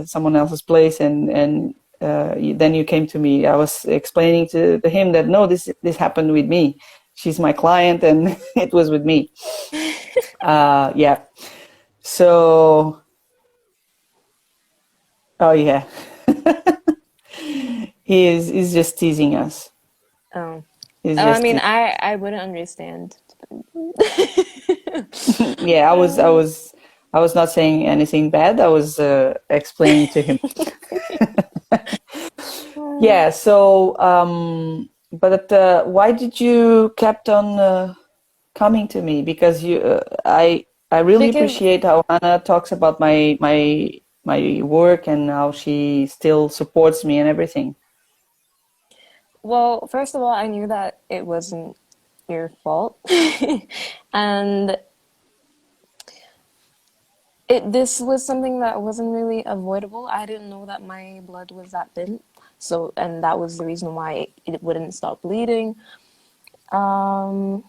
Speaker 1: someone else's place, and then you came to me." I was explaining to him that no, this happened with me. She's my client, and it was with me. Yeah. So, oh yeah, he's just teasing us.
Speaker 2: Oh.
Speaker 1: He's
Speaker 2: Oh, I
Speaker 1: just
Speaker 2: mean,
Speaker 1: teasing.
Speaker 2: I wouldn't understand.
Speaker 1: Yeah, I was not saying anything bad. I was explaining to him. Yeah. So, but why did you kept on coming to me? Because I really
Speaker 2: Because,
Speaker 1: appreciate how Hannah talks about my work and how she still supports me and everything.
Speaker 2: well, first of all, I knew that it wasn't your fault. And this was something that wasn't really avoidable. I didn't know that my blood was that thin. So, and that was the reason why it wouldn't stop bleeding. Um,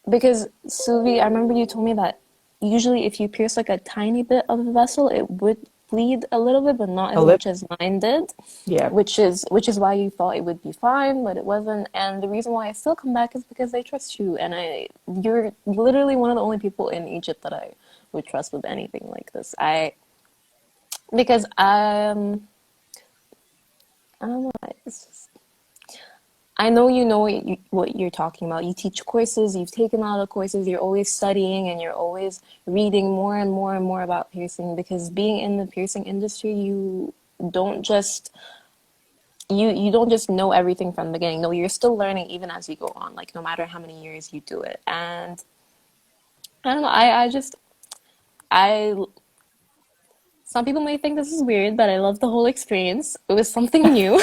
Speaker 2: because Sylvie, I remember you told me that usually if you pierce like a tiny bit of a vessel, it would bleed a little bit, but not
Speaker 1: A
Speaker 2: as
Speaker 1: lip,
Speaker 2: much as mine did,
Speaker 1: yeah.
Speaker 2: which is why you thought it would be fine, but it wasn't. And the reason why I still come back is because I trust you, and you're literally one of the only people in Egypt that I would trust with anything like this. Because I don't know, it's just, I know you know what you're talking about. You teach courses, you've taken a lot of courses, you're always studying and you're always reading more and more and more about piercing because being in the piercing industry, don't just you don't just know everything from the beginning. No, you're still learning even as you go on, like no matter how many years you do it. And I don't know, I some people may think this is weird, but I love the whole experience. It was something new.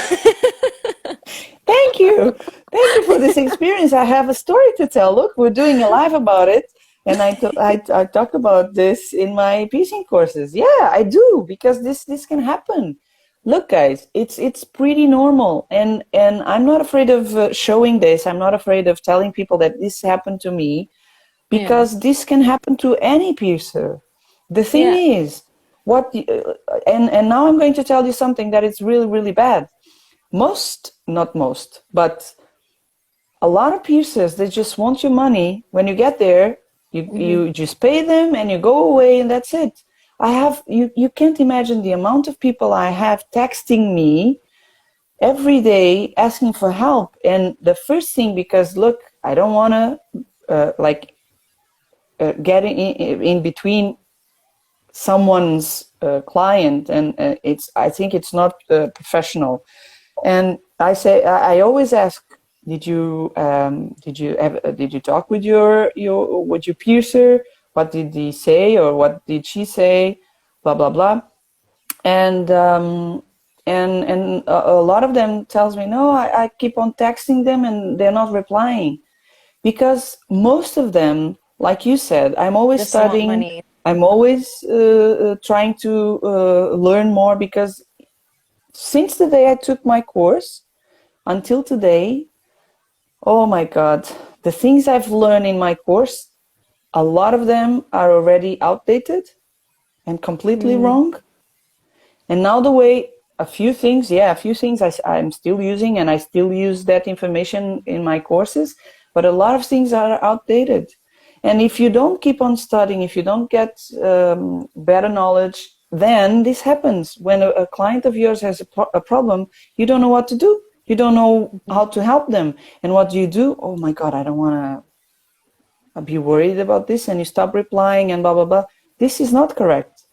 Speaker 1: Thank you. Thank you for this experience. I have a story to tell. Look, we're doing a live about it. And I talk about this in my piecing courses. Yeah, I do because this can happen. Look, guys, it's pretty normal, and I'm not afraid of showing this. I'm not afraid of telling people that this happened to me
Speaker 2: Yeah.
Speaker 1: because this can happen to any piercer. The thing
Speaker 2: Yeah.
Speaker 1: is, and now I'm going to tell you something that is really really bad. Not most, but a lot of piercers, they just want your money. When you get there,
Speaker 2: Hmm.
Speaker 1: you just pay them and you go away and that's it. You can't imagine the amount of people I have texting me every day asking for help. And the first thing, because look, I don't want to get in between someone's client, and I think it's not professional. And I always ask, did you talk with your piercer? What did he say or what did she say? Blah blah blah. And a lot of them tells me no. I keep on texting them and they're not replying because most of them, like you said, I'm always
Speaker 2: Just want
Speaker 1: studying.
Speaker 2: money.
Speaker 1: I'm always trying to learn more because since the day I took my course until today, Oh my God. The things I've learned in my course, a lot of them are already outdated and completely
Speaker 2: Mm,
Speaker 1: wrong. And now the way a few things, yeah, a few things I'm still using and I still use that information in my courses, but a lot of things are outdated. And if you don't keep on studying, if you don't get better knowledge, then this happens. When a client of yours has a problem, you don't know what to do. You don't know
Speaker 2: mhm,
Speaker 1: how to help them. And what do you do? Oh my God, I don't want to be worried about this, and you stop replying and blah blah blah. This is not correct.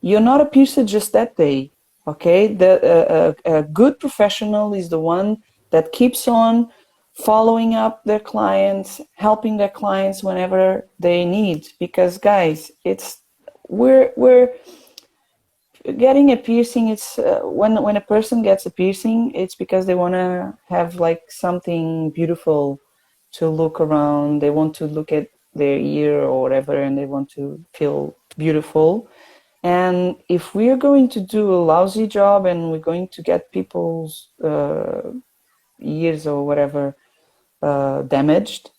Speaker 1: You're not a piercer just that day. Okay, a good professional is the one that keeps on following up their clients, helping their clients whenever they need. Because guys, it's we're getting a piercing. It's when a person gets a piercing, it's because they want to have like something beautiful to look around. They want to look at their ear or whatever, and they want to feel beautiful. And if we're going to do a lousy job and we're going to get people's ears or whatever damaged,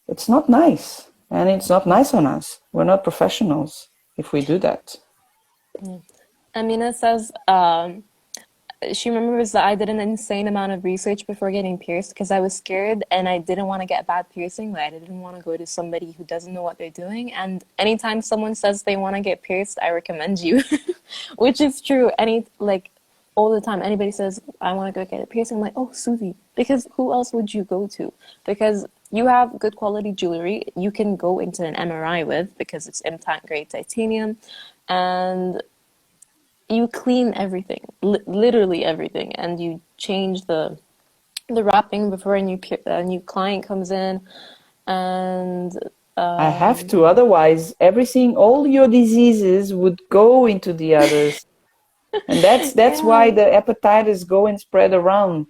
Speaker 1: it's not nice. And it's not nice on us. We're not professionals if we do that.
Speaker 2: yeah. Amina says she remembers that I did an insane amount of research before getting pierced because I was scared and I didn't want to get bad piercing. Like I didn't want to go to somebody who doesn't know what they're doing. And anytime someone says they want to get pierced, I recommend you, which is true. All the time, anybody says I want to go get a piercing, I'm like, oh, Susie, because who else would you go to? Because you have good quality jewelry you can go into an MRI with because it's implant grade titanium, and you clean everything, literally everything, and you change the wrapping before a new client comes in, and
Speaker 1: I have
Speaker 2: um,
Speaker 1: to, otherwise, everything, all your diseases would go into the others. And that's why
Speaker 2: yeah,
Speaker 1: the hepatitis go and spread around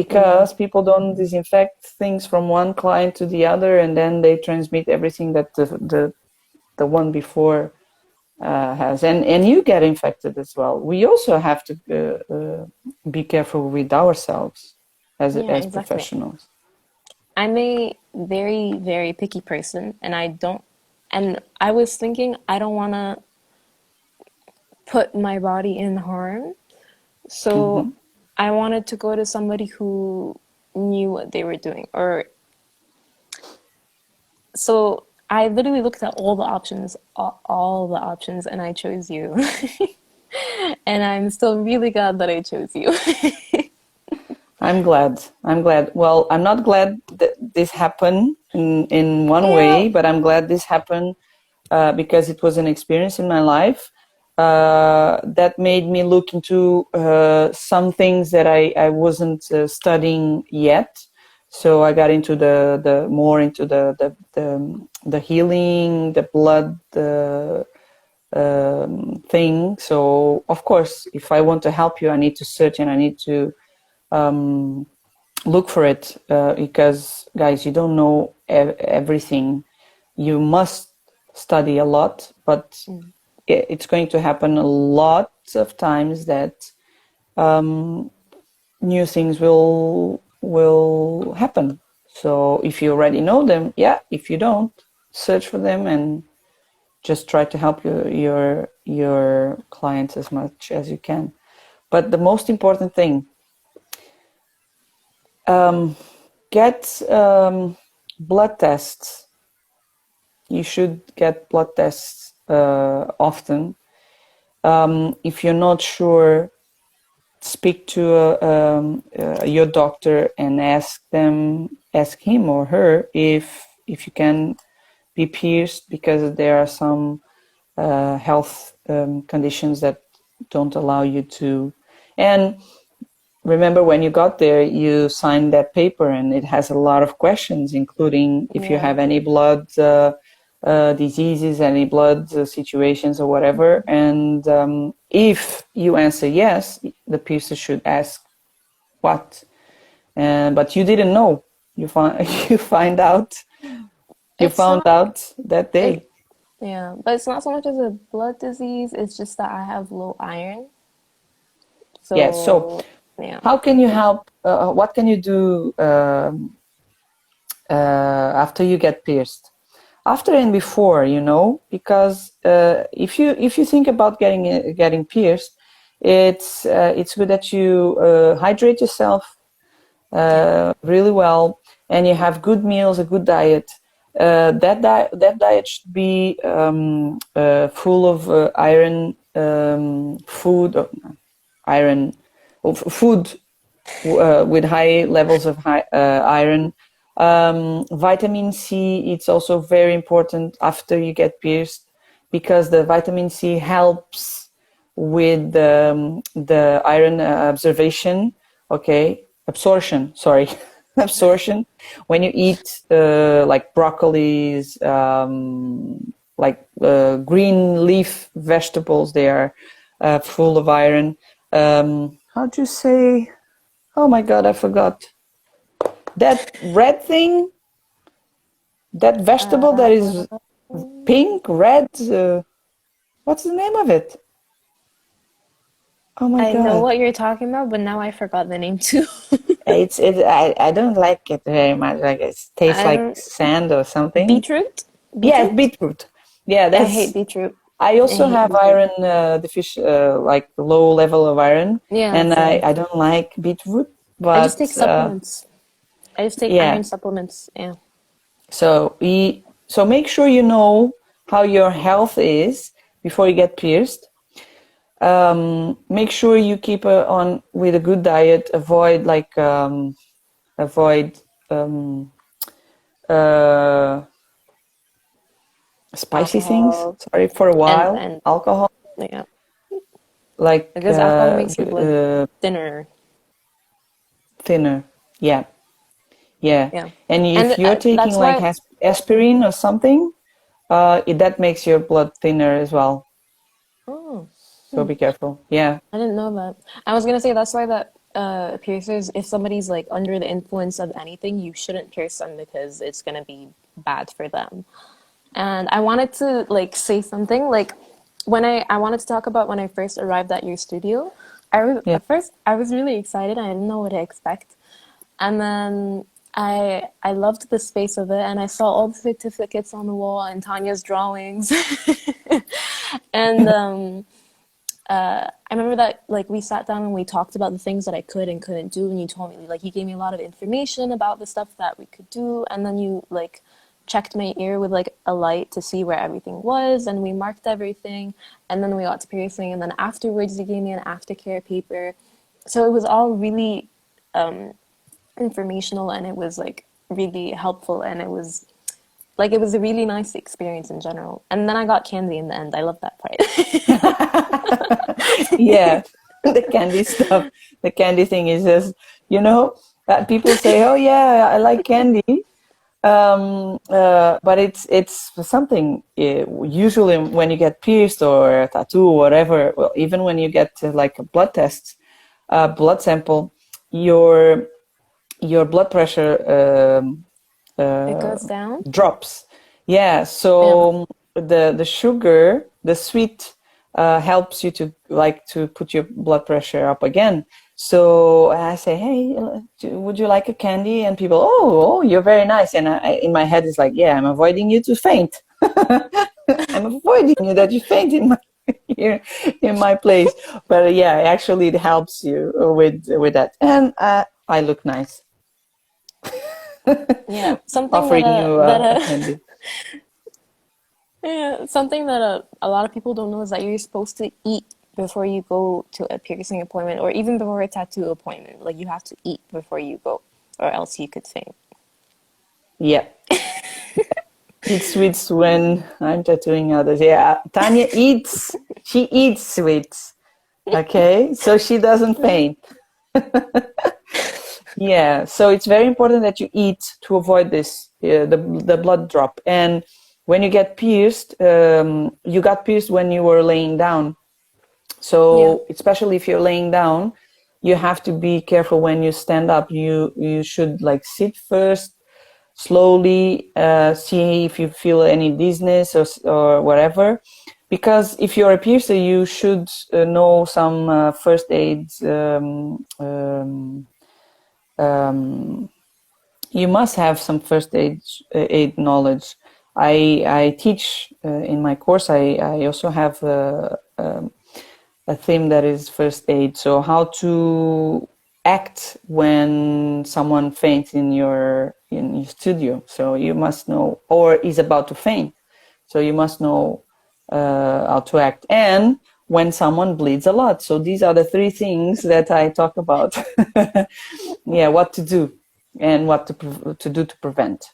Speaker 2: yeah,
Speaker 1: because people don't disinfect things from one client to the other, and then they transmit everything that the one before has, and you get infected as well. We also have to be careful with ourselves
Speaker 2: yeah,
Speaker 1: as
Speaker 2: exactly.
Speaker 1: professionals.
Speaker 2: I'm a very, very picky person, and I was thinking I don't want to put my body in harm. So
Speaker 1: Hmm.
Speaker 2: I wanted to go to somebody who knew what they were doing. Or so I literally looked at all the options, all the options, and I chose you. And I'm still really glad that I chose you.
Speaker 1: I'm glad. I'm glad. Well, I'm not glad that this happened in one
Speaker 2: Yeah.
Speaker 1: way, but I'm glad this happened because it was an experience in my life that made me look into some things that I wasn't studying yet. So I got into the more into the healing, the blood thing. So of course, if I want to help you, I need to search and I need to look for it because guys, you don't know everything. You must study a lot, but
Speaker 2: Mm.
Speaker 1: it's going to happen a lot of times that new things will happen. So if you already know them, yeah. If you don't, search for them and just try to help your clients as much as you can. But the most important thing, get blood tests. You should get blood tests often. If you're not sure, speak to your doctor and ask him or her if you can be pierced because there are some health conditions that don't allow you to. And remember, when you got there, you signed that paper, and it has a lot of questions, including if you
Speaker 2: Yeah.
Speaker 1: have any blood diseases, any blood situations, or whatever. And if you answer yes, the piercer should ask what. But you didn't know. You find you find out. You
Speaker 2: It's
Speaker 1: found
Speaker 2: not
Speaker 1: out that day.
Speaker 2: it yeah, but it's not so much as a blood disease, it's just that I have low iron.
Speaker 1: Yeah. So
Speaker 2: So Yeah.
Speaker 1: How can you help? What can you do after you get pierced? After and before, because if you think about getting pierced, it's good that you hydrate yourself
Speaker 2: Yeah.
Speaker 1: really well, and you have good meals, a good diet. That diet should be full of iron food, iron food with high levels of iron. Vitamin C, it's also very important after you get pierced because the vitamin C helps with the iron absorption, sorry, absorption. When you eat like broccolis, like green leaf vegetables, they are full of iron. How do you say? Oh my God, I forgot. That red thing, that vegetable that is
Speaker 2: Uh,
Speaker 1: pink, red, what's the name of it? Oh my
Speaker 2: I know
Speaker 1: God.
Speaker 2: what you're talking about, but now I forgot the name too.
Speaker 1: I don't like it very much. Like it tastes
Speaker 2: I
Speaker 1: like
Speaker 2: don't.
Speaker 1: sand or something.
Speaker 2: Beetroot?
Speaker 1: Yes,
Speaker 2: Beetroot?
Speaker 1: beetroot. Yeah,
Speaker 2: I hate
Speaker 1: that's.
Speaker 2: beetroot.
Speaker 1: I
Speaker 2: I
Speaker 1: also
Speaker 2: hate
Speaker 1: have
Speaker 2: beetroot.
Speaker 1: iron deficient, like low level of iron,
Speaker 2: Yeah,
Speaker 1: and I,
Speaker 2: same.
Speaker 1: I don't like beetroot.
Speaker 2: I just take
Speaker 1: But
Speaker 2: supplements. I just take
Speaker 1: yeah,
Speaker 2: iron supplements. Yeah.
Speaker 1: so make sure you know how your health is before you get pierced. Make sure you keep on with a good diet. Avoid um, uh, spicy things.
Speaker 2: Alcohol
Speaker 1: Sorry, for a while.
Speaker 2: and
Speaker 1: Alcohol,
Speaker 2: yeah,
Speaker 1: like
Speaker 2: because alcohol makes your blood thinner.
Speaker 1: thinner. Yeah, yeah.
Speaker 2: Yeah,
Speaker 1: And
Speaker 2: and
Speaker 1: if you're taking
Speaker 2: that's
Speaker 1: like
Speaker 2: why.
Speaker 1: aspirin or something, that makes your blood thinner as well.
Speaker 2: Oh,
Speaker 1: So be careful. Yeah.
Speaker 2: I didn't know that. I was gonna say that's why that piercers, if somebody's like under the influence of anything, you shouldn't pierce them because it's gonna be bad for them. And I wanted to like say something like when I wanted to talk about when I first arrived at your studio. I was
Speaker 1: Yeah.
Speaker 2: at first I was really excited. I didn't know what to expect. And then I loved the space of it and I saw all the certificates on the wall and Tanya's drawings. And I remember that like we sat down and we talked about the things that I could and couldn't do, and you told me like you gave me a lot of information about the stuff that we could do, and then you like checked my ear with like a light to see where everything was, and we marked everything, and then we got to piercing, and then afterwards you gave me an aftercare paper, so it was all really informational and it was like really helpful and it was a really nice experience in general. And then I got candy in the end. I love that part.
Speaker 1: Yeah. The candy stuff. The candy thing is just, people say, "Oh yeah, I like candy." But it's something. Usually, when you get pierced or a tattoo or whatever, well, even when you get like a blood test, blood sample, your blood pressure
Speaker 2: It
Speaker 1: uh,
Speaker 2: goes down.
Speaker 1: drops. Yeah,
Speaker 2: Yeah.
Speaker 1: so the sugar, the sweet, helps you to put your blood pressure up again. So I say, hey, would you like a candy? And people, oh, you're very nice. And in my head, it's like, yeah, I'm avoiding you to faint. I'm avoiding you that you faint here in my place. But yeah, actually, it helps you with that, and I look nice
Speaker 2: Yeah. Something that
Speaker 1: offering you a candy.
Speaker 2: yeah, something that a lot of people don't know is that you're supposed to eat before you go to a piercing appointment or even before a tattoo appointment. Like you have to eat before you go, or else you could faint.
Speaker 1: Yeah, eat sweets when I'm tattooing others. Yeah, Tanya eats. She eats sweets. Okay, so she doesn't faint. Yeah, so it's very important that you eat to avoid this, the blood drop. And when you get pierced, you got pierced when you were laying down.
Speaker 2: Yeah.
Speaker 1: So especially if you're laying down, you have to be careful when you stand up. You should like sit first, slowly, see if you feel any dizziness or whatever. because if you're a piercer, you should know some first aid. You must have some first aid knowledge. I teach in my course. I also have a theme that is first aid. So how to act when someone faints in your studio. So you must know, or is about to faint. So you must know how to act, and when someone bleeds a lot. So these are the three things that I talk about. Yeah, what to do and what to do to prevent.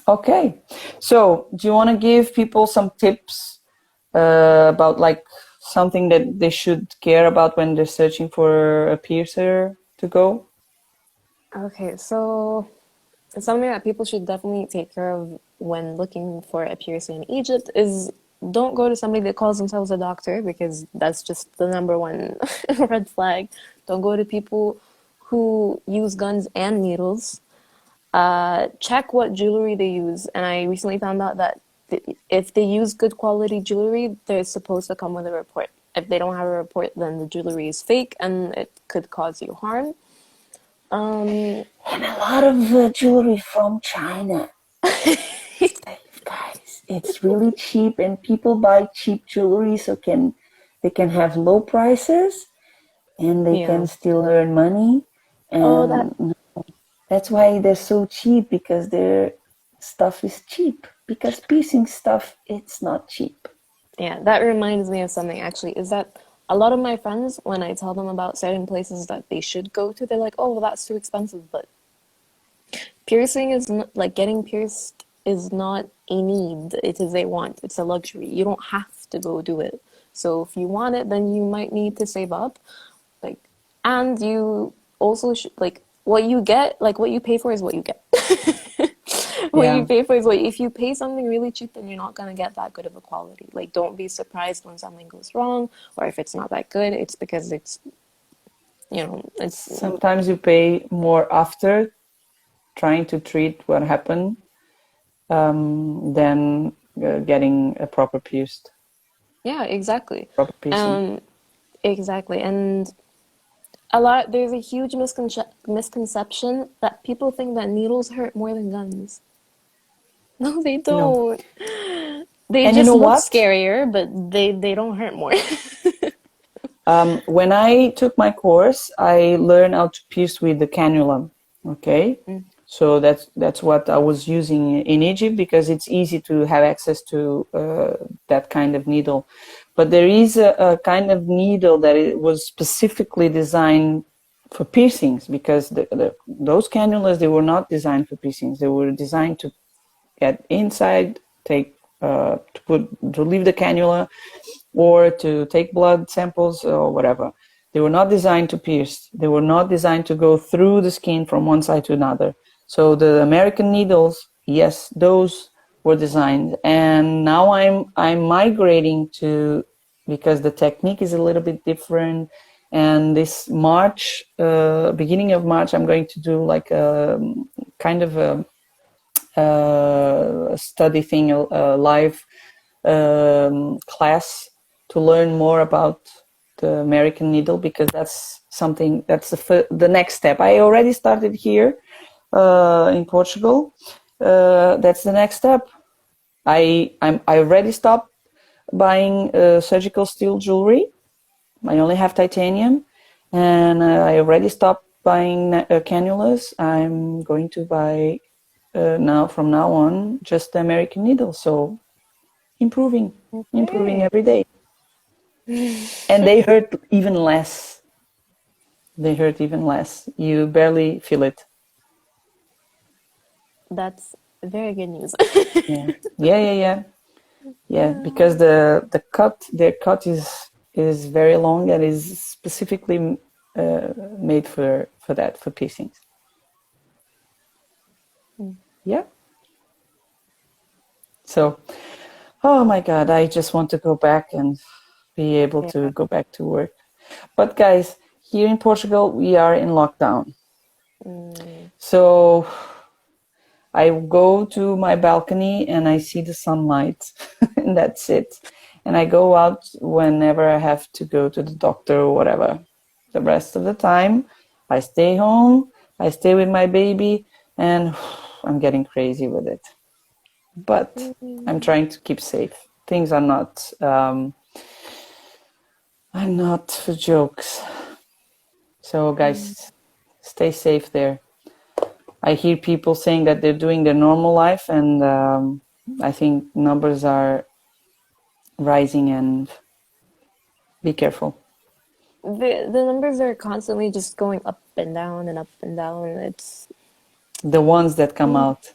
Speaker 1: Okay, so do you want to give people some tips about like something that they should care about when they're searching for a piercer to go?
Speaker 2: Okay, so something that people should definitely take care of when looking for a piercing in Egypt is don't go to somebody that calls themselves a doctor, because that's just the number one red flag. Don't go to people who use guns and needles. Check what jewelry they use. And I recently found out that if they use good quality jewelry, they're supposed to come with a report. If they don't have a report, then the jewelry is fake and it could cause you harm.
Speaker 1: And a lot of jewelry from China. Guys, it's really cheap, and people buy cheap jewelry so they can have low prices and they
Speaker 2: Yeah.
Speaker 1: can still earn money.
Speaker 2: Oh, that
Speaker 1: And that's why they're so cheap, because their stuff is cheap. Because piercing stuff, it's not cheap.
Speaker 2: Yeah, that reminds me of something actually, is that a lot of my friends, when I tell them about certain places that they should go to, they're like, oh, well, that's too expensive. But piercing is not, like getting pierced is not a need, it is a want, it's a luxury. You don't have to go do it. So if you want it, then you might need to save up. Like, and you also should, like, what you get, like, what you pay for is what you get. What you
Speaker 1: Yeah.
Speaker 2: pay for is what, if you pay something really cheap, then you're not gonna get that good of a quality. Like, don't be surprised when something goes wrong, or if it's not that good, it's because it's, it's,
Speaker 1: Sometimes you pay more after trying to treat what happened than getting a
Speaker 2: yeah, exactly.
Speaker 1: proper piercing.
Speaker 2: Um, exactly. And there's a huge misconception that people think that needles hurt more than guns. No, they
Speaker 1: No.
Speaker 2: don't. They
Speaker 1: And you
Speaker 2: just
Speaker 1: know
Speaker 2: look
Speaker 1: what?
Speaker 2: scarier, but they don't hurt more.
Speaker 1: When I took my course, I learned how to pierce with the cannula. Okay, so that's what I was using in Egypt, because it's easy to have access to that kind of needle. But there is a kind of needle that it was specifically designed for piercings, because those cannulas, they were not designed for piercings. They were designed to get inside, take to leave the cannula, or to take blood samples or whatever. They were not designed to pierce. They were not designed to go through the skin from one side to another. So the American needles, yes, those were designed. And now I'm migrating to, because the technique is a little bit different. And this March, beginning of March, I'm going to do like a kind of a study thing, a live class to learn more about the American needle, because that's something that's the next step. I already started here in Portugal. That's the next step. I already stopped buying surgical steel jewelry. I only have titanium, and I already stopped buying cannulas. I'm going to buy now, from now on, just the American needle. So improving
Speaker 2: Okay.
Speaker 1: every day. And they hurt even less. They hurt even less. You barely feel it.
Speaker 2: That's very good news.
Speaker 1: Yeah, yeah, yeah, yeah, yeah. Because their cut is very long, and is specifically made for that, for piercings. Yeah. So, oh my God, I just want to go back and be able to
Speaker 2: Yeah.
Speaker 1: go back to work. But guys, here in Portugal, we are in lockdown.
Speaker 2: Mm,
Speaker 1: So I go to my balcony and I see the sunlight, and that's it. and I go out whenever I have to go to the doctor or whatever. The rest of the time, I stay home, I stay with my baby, and I'm getting crazy with it. But I'm
Speaker 2: Mm,
Speaker 1: trying to keep safe. Things are not for jokes. So,
Speaker 2: mm.
Speaker 1: guys, stay safe there. I hear people saying that they're doing their normal life, and I think numbers are rising, and be careful.
Speaker 2: The numbers are constantly just going up and down and up and down. It's
Speaker 1: The ones that come
Speaker 2: mm.
Speaker 1: out.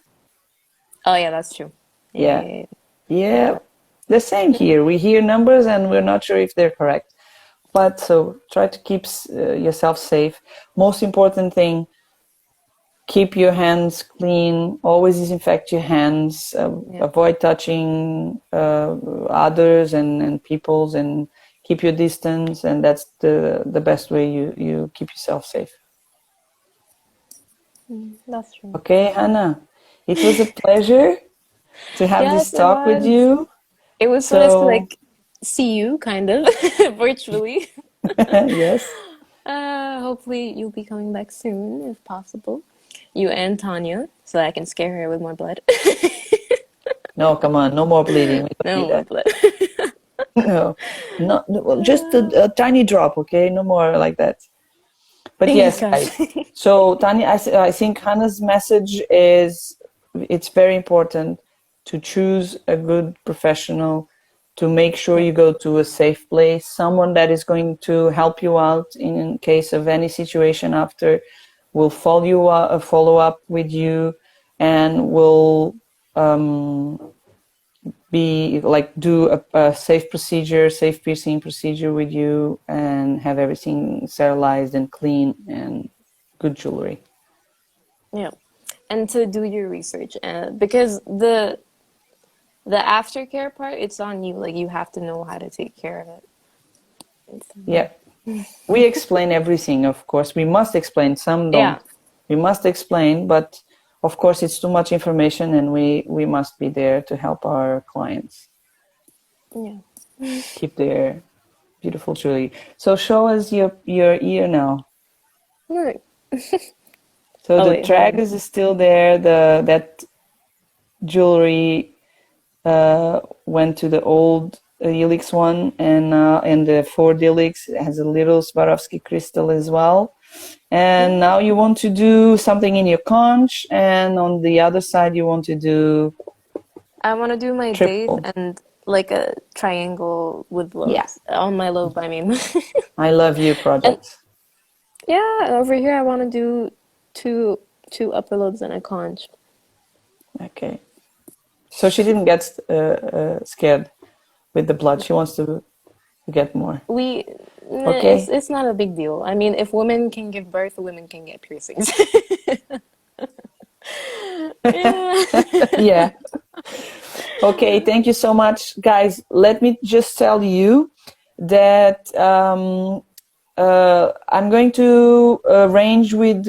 Speaker 2: Oh yeah, that's true.
Speaker 1: Yeah.
Speaker 2: Yeah,
Speaker 1: Yeah.
Speaker 2: yeah,
Speaker 1: The same here. We hear numbers and we're not sure if they're correct. But so try to keep yourself safe. Most important thing, keep your hands clean. Always disinfect your hands.
Speaker 2: yeah,
Speaker 1: Avoid touching others and people's, and keep your distance. And that's the best way you keep yourself safe.
Speaker 2: that's true.
Speaker 1: Okay, Hannah. It was a pleasure to have this
Speaker 2: Yes, it
Speaker 1: talk with
Speaker 2: was.
Speaker 1: you.
Speaker 2: It was so nice to
Speaker 1: So,
Speaker 2: like see you kind of virtually.
Speaker 1: yes.
Speaker 2: Hopefully you'll be coming back soon if possible. You and Tanya, so I can scare her with more blood.
Speaker 1: No, come on. No more bleeding. We don't
Speaker 2: No
Speaker 1: need
Speaker 2: more
Speaker 1: that.
Speaker 2: blood.
Speaker 1: No, not well, just a tiny drop, okay? No more like that. But
Speaker 2: Thank you,
Speaker 1: yes,
Speaker 2: gosh.
Speaker 1: guys. So, Tanya, I think Hannah's message is it's very important to choose a good professional, to make sure
Speaker 2: Yeah,
Speaker 1: you go to a safe place, someone that is going to help you out in case of any situation after, will follow up with you, and will be like do a safe procedure, safe piercing procedure with you, and have everything sterilized and clean and good jewelry.
Speaker 2: yeah. And to do your research, because the aftercare part, it's on you. Like you have to know how to take care of it. It's,
Speaker 1: Yeah, we explain everything. Of course, we must explain. Some
Speaker 2: yeah,
Speaker 1: don't. We must explain, but of course, it's too much information, and we must be there to help our clients
Speaker 2: yeah.
Speaker 1: keep their beautiful jewelry. So show us your ear now.
Speaker 2: Right.
Speaker 1: So
Speaker 2: Oh
Speaker 1: the
Speaker 2: wait, hold on.
Speaker 1: tragus is still there. That jewelry went to the old helix one, and the fourth helix has a little Swarovski crystal as well. And now you want to do something in your conch, and on the other side you want to do
Speaker 2: I want to do my date
Speaker 1: triple.
Speaker 2: and like a triangle with
Speaker 1: Yeah,
Speaker 2: lobes. On my lobe, I mean.
Speaker 1: I love you
Speaker 2: And
Speaker 1: projects.
Speaker 2: yeah, over here I want to do two two upper lobes and a conch.
Speaker 1: Okay. So she didn't get scared with the blood. She wants to get more.
Speaker 2: We,
Speaker 1: Okay.
Speaker 2: it's not a big deal. I mean, if women can give birth, women can get piercings. Yeah.
Speaker 1: Yeah. Okay. Thank you so much, guys. Let me just tell you that I'm going to arrange with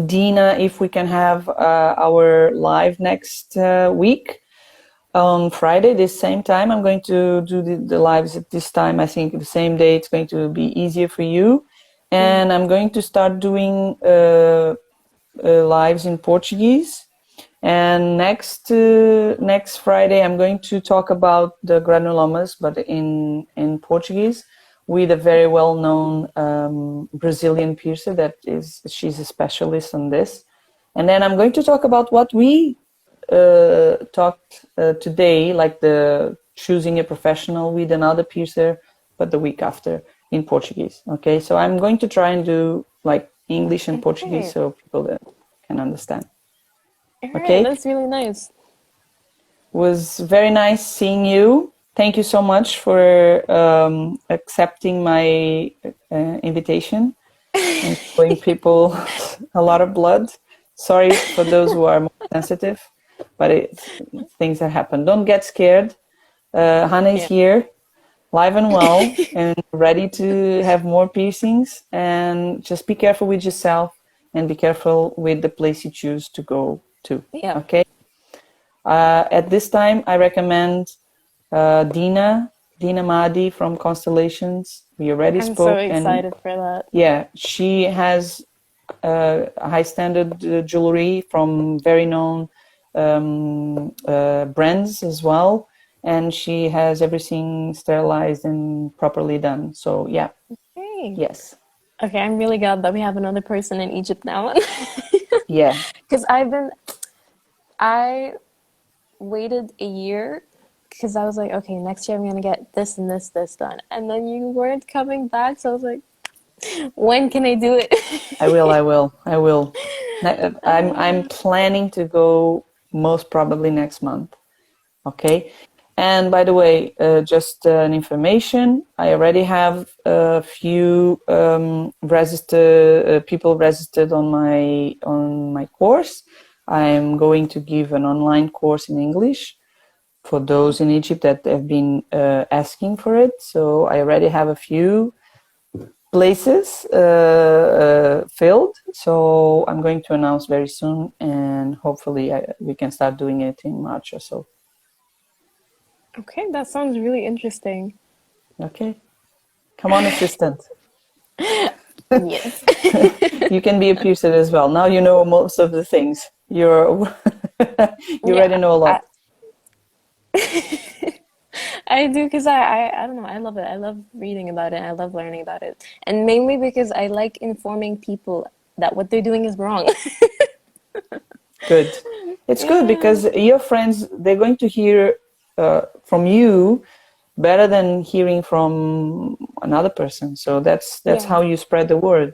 Speaker 1: Dina if we can have our live next week on Friday, this same time. I'm going to do the lives at this time. I think the same day. It's going to be easier for you,
Speaker 2: Mm.
Speaker 1: and I'm going to start doing lives in Portuguese. And next Friday, I'm going to talk about the granulomas, but in Portuguese, with a very well-known Brazilian piercer she's a specialist on this. And then I'm going to talk about what we talked today, like the choosing a professional with another piercer, but the week after in Portuguese. Okay, so I'm going to try and do like English and Portuguese
Speaker 2: Okay.
Speaker 1: so people that can understand.
Speaker 2: All right,
Speaker 1: Okay,
Speaker 2: that's really nice.
Speaker 1: was very nice seeing you. Thank you so much for accepting my invitation and showing people a lot of blood. Sorry for those who are more sensitive, but things that happen. Don't get scared. Hana is
Speaker 2: Yeah.
Speaker 1: here, live and well, and ready to have more piercings. And just be careful with yourself, and be careful with the place you choose to go to.
Speaker 2: Yeah.
Speaker 1: Okay. At this time, I recommend Dina Mahdi from Constellations. We already
Speaker 2: I'm so
Speaker 1: spoke, and
Speaker 2: excited for that.
Speaker 1: yeah, she has high standard jewelry from very known brands as well, and she has everything sterilized and properly done. So yeah,
Speaker 2: Hey.
Speaker 1: yes,
Speaker 2: Okay, I'm really glad that we have another person in Egypt now.
Speaker 1: yeah.
Speaker 2: Because I waited a year because I was like, okay, next year I'm gonna get this and this done. And then you weren't coming back, so I was like, when can I do it?
Speaker 1: I will, I will, I will. I'm planning to go most probably next month. Okay. And by the way, just an information, I already have a few people registered on my course. I'm going to give an online course in English for those in Egypt that have been asking for it. So I already have a few places filled. So I'm going to announce very soon, and hopefully we can start doing it in March or so.
Speaker 2: Okay, that sounds really interesting.
Speaker 1: Okay. Come on, assistant.
Speaker 2: Yes.
Speaker 1: You can be a piercer as well. Now you know most of the things. You already
Speaker 2: Yeah,
Speaker 1: know a lot.
Speaker 2: I do because I don't know, I love it. I love reading about it. I love learning about it. And mainly because I like informing people that what they're doing is wrong.
Speaker 1: Good. It's good
Speaker 2: Yeah.
Speaker 1: because your friends, they're going to hear from you better than hearing from another person. So that's
Speaker 2: Yeah.
Speaker 1: how you spread the word.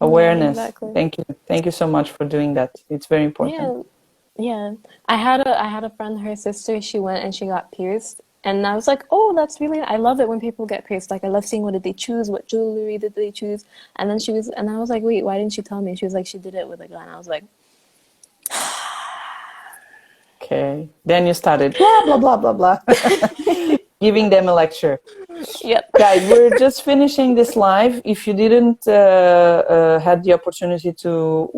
Speaker 2: Yeah,
Speaker 1: Awareness.
Speaker 2: exactly.
Speaker 1: Thank you. Thank you so much for doing that. It's very important.
Speaker 2: Yeah. Yeah. I had a friend, her sister, she went and she got pierced. And I was like, oh, that's really, I love it when people get pierced. Like, I love seeing what did they choose, what jewelry did they choose. And then and I was like, wait, why didn't she tell me? She was like, she did it with a gun. I was like,
Speaker 1: Okay. Then you started blah blah blah blah blah, giving them a lecture.
Speaker 2: yep.
Speaker 1: Guys, we're just finishing this live. If you didn't had the opportunity to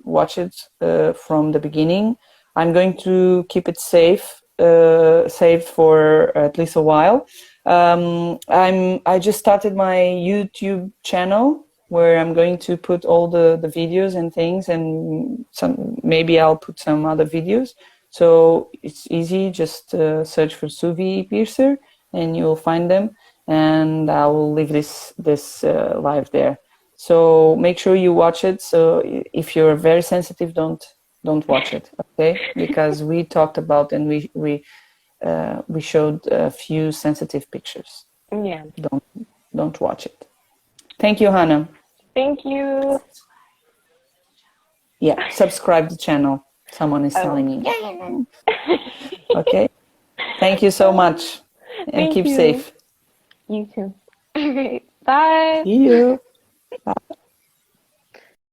Speaker 1: watch it from the beginning, I'm going to keep it saved for at least a while. I just started my YouTube channel where I'm going to put all the videos and things, and some maybe I'll put some other videos. So it's easy. Just search for Suvi Piercer, and you'll find them, and I will leave this live there. So make sure you watch it. So if you're very sensitive, don't watch it, okay? Because we talked about and we showed a few sensitive pictures.
Speaker 2: Yeah.
Speaker 1: Don't don't watch it. Thank you, Hannah.
Speaker 2: Thank you.
Speaker 1: Yeah, subscribe the channel. Someone is
Speaker 2: I
Speaker 1: telling
Speaker 2: will.
Speaker 1: me. Okay. Thank you so much, and
Speaker 2: Thank
Speaker 1: keep
Speaker 2: you.
Speaker 1: safe.
Speaker 2: You too. All right. Bye.
Speaker 1: See you.